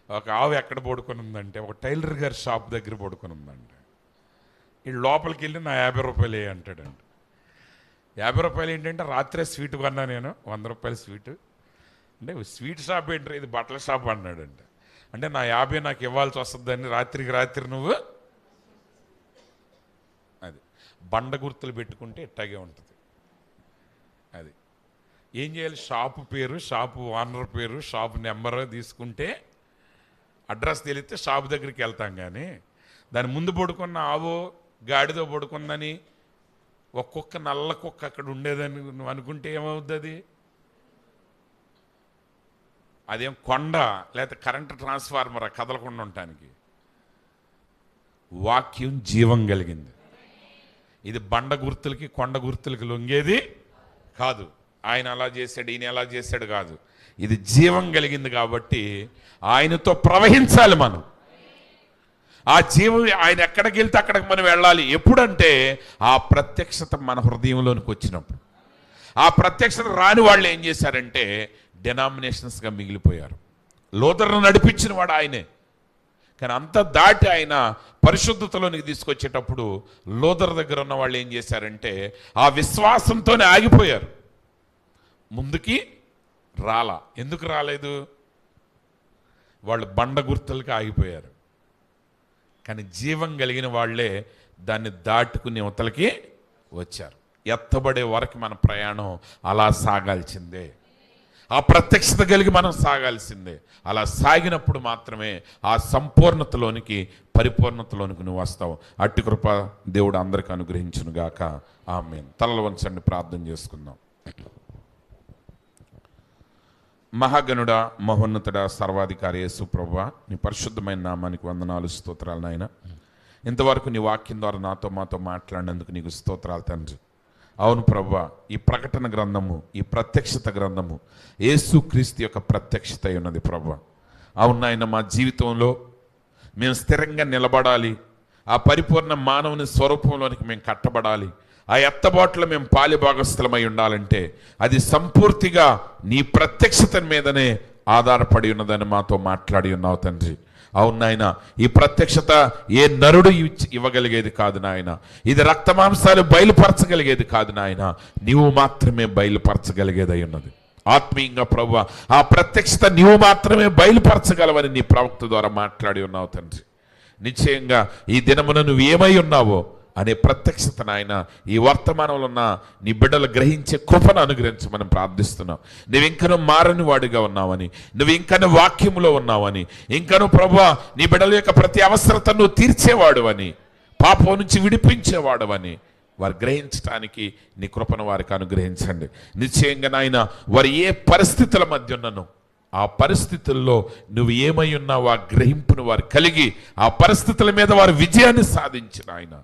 ఒక ఆవు ఎక్కడ పడుకొని ఉందంటే ఒక టైలర్ గారి షాప్ దగ్గర పడుకొని ఉందంట. వీడు లోపలికి వెళ్ళి నా 50 రూపాయలు అంటాడంట. 50 రూపాయలు ఏంటంటే రాత్రే స్వీట్ కొన్నా నేను, 100 రూపాయల స్వీట్. అంటే స్వీట్ షాప్ ఏంటంటే ఇది బట్టల షాప్ అన్నాడంట. అంటే నా 50 నాకు ఇవ్వాల్సి వస్తుందని రాత్రికి రాత్రి నువ్వు అది బండ గుర్తులు పెట్టుకుంటే ఇట్టాగే ఉంటుంది. అది ఏం చేయాలి? షాపు పేరు, షాపు ఓనర్ పేరు, షాపు నెంబర్ తీసుకుంటే అడ్రస్ తెలిస్తే షాపు దగ్గరికి వెళ్తాం. కానీ దాని ముందు పడుకున్న ఆవో గాడితో పడుకుందని ఒక్కొక్క నల్ల కుక్క అక్కడ ఉండేదని నువ్వు అనుకుంటే ఏమవుతుంది? అదేం కొండ లేకపోతే కరెంట్ ట్రాన్స్ఫార్మర్ కదలకుండా ఉండటానికి. వాక్యం జీవం కలిగింది. ఇది బండ గుర్తులకి కొండ గుర్తులకి లొంగేది కాదు. ఆయన అలా చేశాడు, ఈయన ఎలా చేశాడు కాదు. ఇది జీవం కలిగింది కాబట్టి ఆయనతో ప్రవహించాలి మనం. ఆ జీవం ఆయన ఎక్కడికి వెళ్తే అక్కడికి మనం వెళ్ళాలి. ఎప్పుడంటే ఆ ప్రత్యక్షత మన హృదయంలోనికి వచ్చినప్పుడు. ఆ ప్రత్యక్షత రాని వాళ్ళు ఏం చేశారంటే డెనామినేషన్స్గా మిగిలిపోయారు. లోదర్ను నడిపించిన వాడు ఆయనే, కానీ అంత దాటి ఆయన పరిశుద్ధతలోనికి తీసుకొచ్చేటప్పుడు లోదర్ దగ్గర ఉన్న వాళ్ళు ఏం చేశారంటే ఆ విశ్వాసంతోనే ఆగిపోయారు, ముందుకి రాలా. ఎందుకు రాలేదు? వాళ్ళు బండ గుర్తులకి ఆగిపోయారు. కానీ జీవం కలిగిన వాళ్ళే దాన్ని దాటుకుని అవతలకి వచ్చారు. ఎత్తబడే వరకు మన ప్రయాణం అలా సాగాల్సిందే. ఆ ప్రత్యక్షత కలిగి మనం సాగాల్సిందే. అలా సాగినప్పుడు మాత్రమే ఆ సంపూర్ణతలోనికి, పరిపూర్ణతలోనికి నువ్వు వస్తావు. అట్టి కృప దేవుడు అందరికీ అనుగ్రహించును గాక. ఆమేన్. తలలు వంచండి, ప్రార్థన చేసుకుందాం. మహాగణుడా, మహోన్నతుడా, సర్వాధికారి యేసు ప్రభువా, నీ పరిశుద్ధమైన నామానికి వందనాలు, స్తోత్రాలు నాయన. ఇంతవరకు నీ వాక్యం ద్వారా మాతో మాట్లాడినందుకు నీకు స్తోత్రాలు తండ్రి. అవును ప్రభువా, ఈ ప్రకటన గ్రంథము, ఈ ప్రత్యక్షత గ్రంథము యేసుక్రీస్తు యొక్క ప్రత్యక్షత ఉన్నది ప్రభువా. అవును నాయన, మా జీవితంలో మేము స్థిరంగా నిలబడాలి. ఆ పరిపూర్ణ మానవుని స్వరూపంలోనికి మేము కట్టబడాలి. ఆ ఎత్తబాటులో మేము పాలిభాగస్థలమై ఉండాలంటే అది సంపూర్తిగా నీ ప్రత్యక్షత మీదనే ఆధారపడి ఉన్నదని మాతో మాట్లాడి ఉన్నావు తండ్రి. అవును నాయన, ఈ ప్రత్యక్షత ఏ నరుడు ఇవ్వగలిగేది కాదు నాయన. ఇది రక్తమాంసాలు బయలుపరచగలిగేది కాదు నాయన, నీవు మాత్రమే బయలుపరచగలిగేదై ఉన్నది. ఆత్మీయంగా ప్రభువా, ఆ ప్రత్యక్షత నీవు మాత్రమే బయలుపరచగలవని నీ ప్రవక్త ద్వారా మాట్లాడి ఉన్నావు తండ్రి. నిశ్చయంగా ఈ దినమున నువ్వు ఏమై ఉన్నావో అనే ప్రత్యక్షత నాయన ఈ వర్తమానంలో ఉన్న నీ బిడ్డలు గ్రహించే కృపను అనుగ్రహించమని ప్రార్థిస్తున్నావు. నువ్వు ఇంకనూ మారని వాడిగా ఉన్నావని, నువ్వు ఇంకనూ వాక్యములో ఉన్నావని, ఇంకనూ ప్రభువా నీ బిడ్డల యొక్క ప్రతి అవసరతను నువ్వు తీర్చేవాడు అని, పాపం నుంచి విడిపించేవాడు అని వారు గ్రహించడానికి నీ కృపను వారికి అనుగ్రహించండి. నిశ్చయంగా నాయన వారు ఏ పరిస్థితుల మధ్య ఉన్నను ఆ పరిస్థితుల్లో నువ్వు ఏమై ఉన్నావు ఆ గ్రహింపును వారు కలిగి ఆ పరిస్థితుల మీద వారు విజయాన్ని సాధించిన ఆయన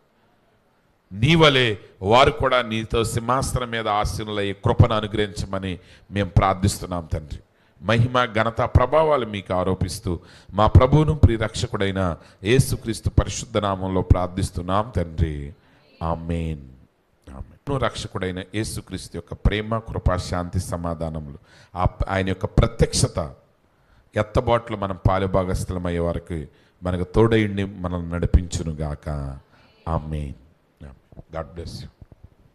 నీవలే వారు కూడా నీతో సింహాసనం మీద ఆసీనులయ్యే కృపను అనుగ్రహించమని మేము ప్రార్థిస్తున్నాం తండ్రి. మహిమ ఘనత ప్రభావాలు మీకు ఆరోపిస్తూ మా ప్రభువును ప్రియరక్షకుడైన యేసుక్రీస్తు పరిశుద్ధ నామంలో ప్రార్థిస్తున్నాం తండ్రి. ఆమేన్. ఆమేన్. రక్షకుడైన యేసుక్రీస్తు యొక్క ప్రేమ, కృప, శాంతి, సమాధానములు, ఆయన యొక్క ప్రత్యక్షత ఎత్తబాట్లు మనం పాలుభాగస్థలమయ్యే వరకు మనకు తోడైండి మనల్ని నడిపించునుగాక. ఆమేన్. God bless you.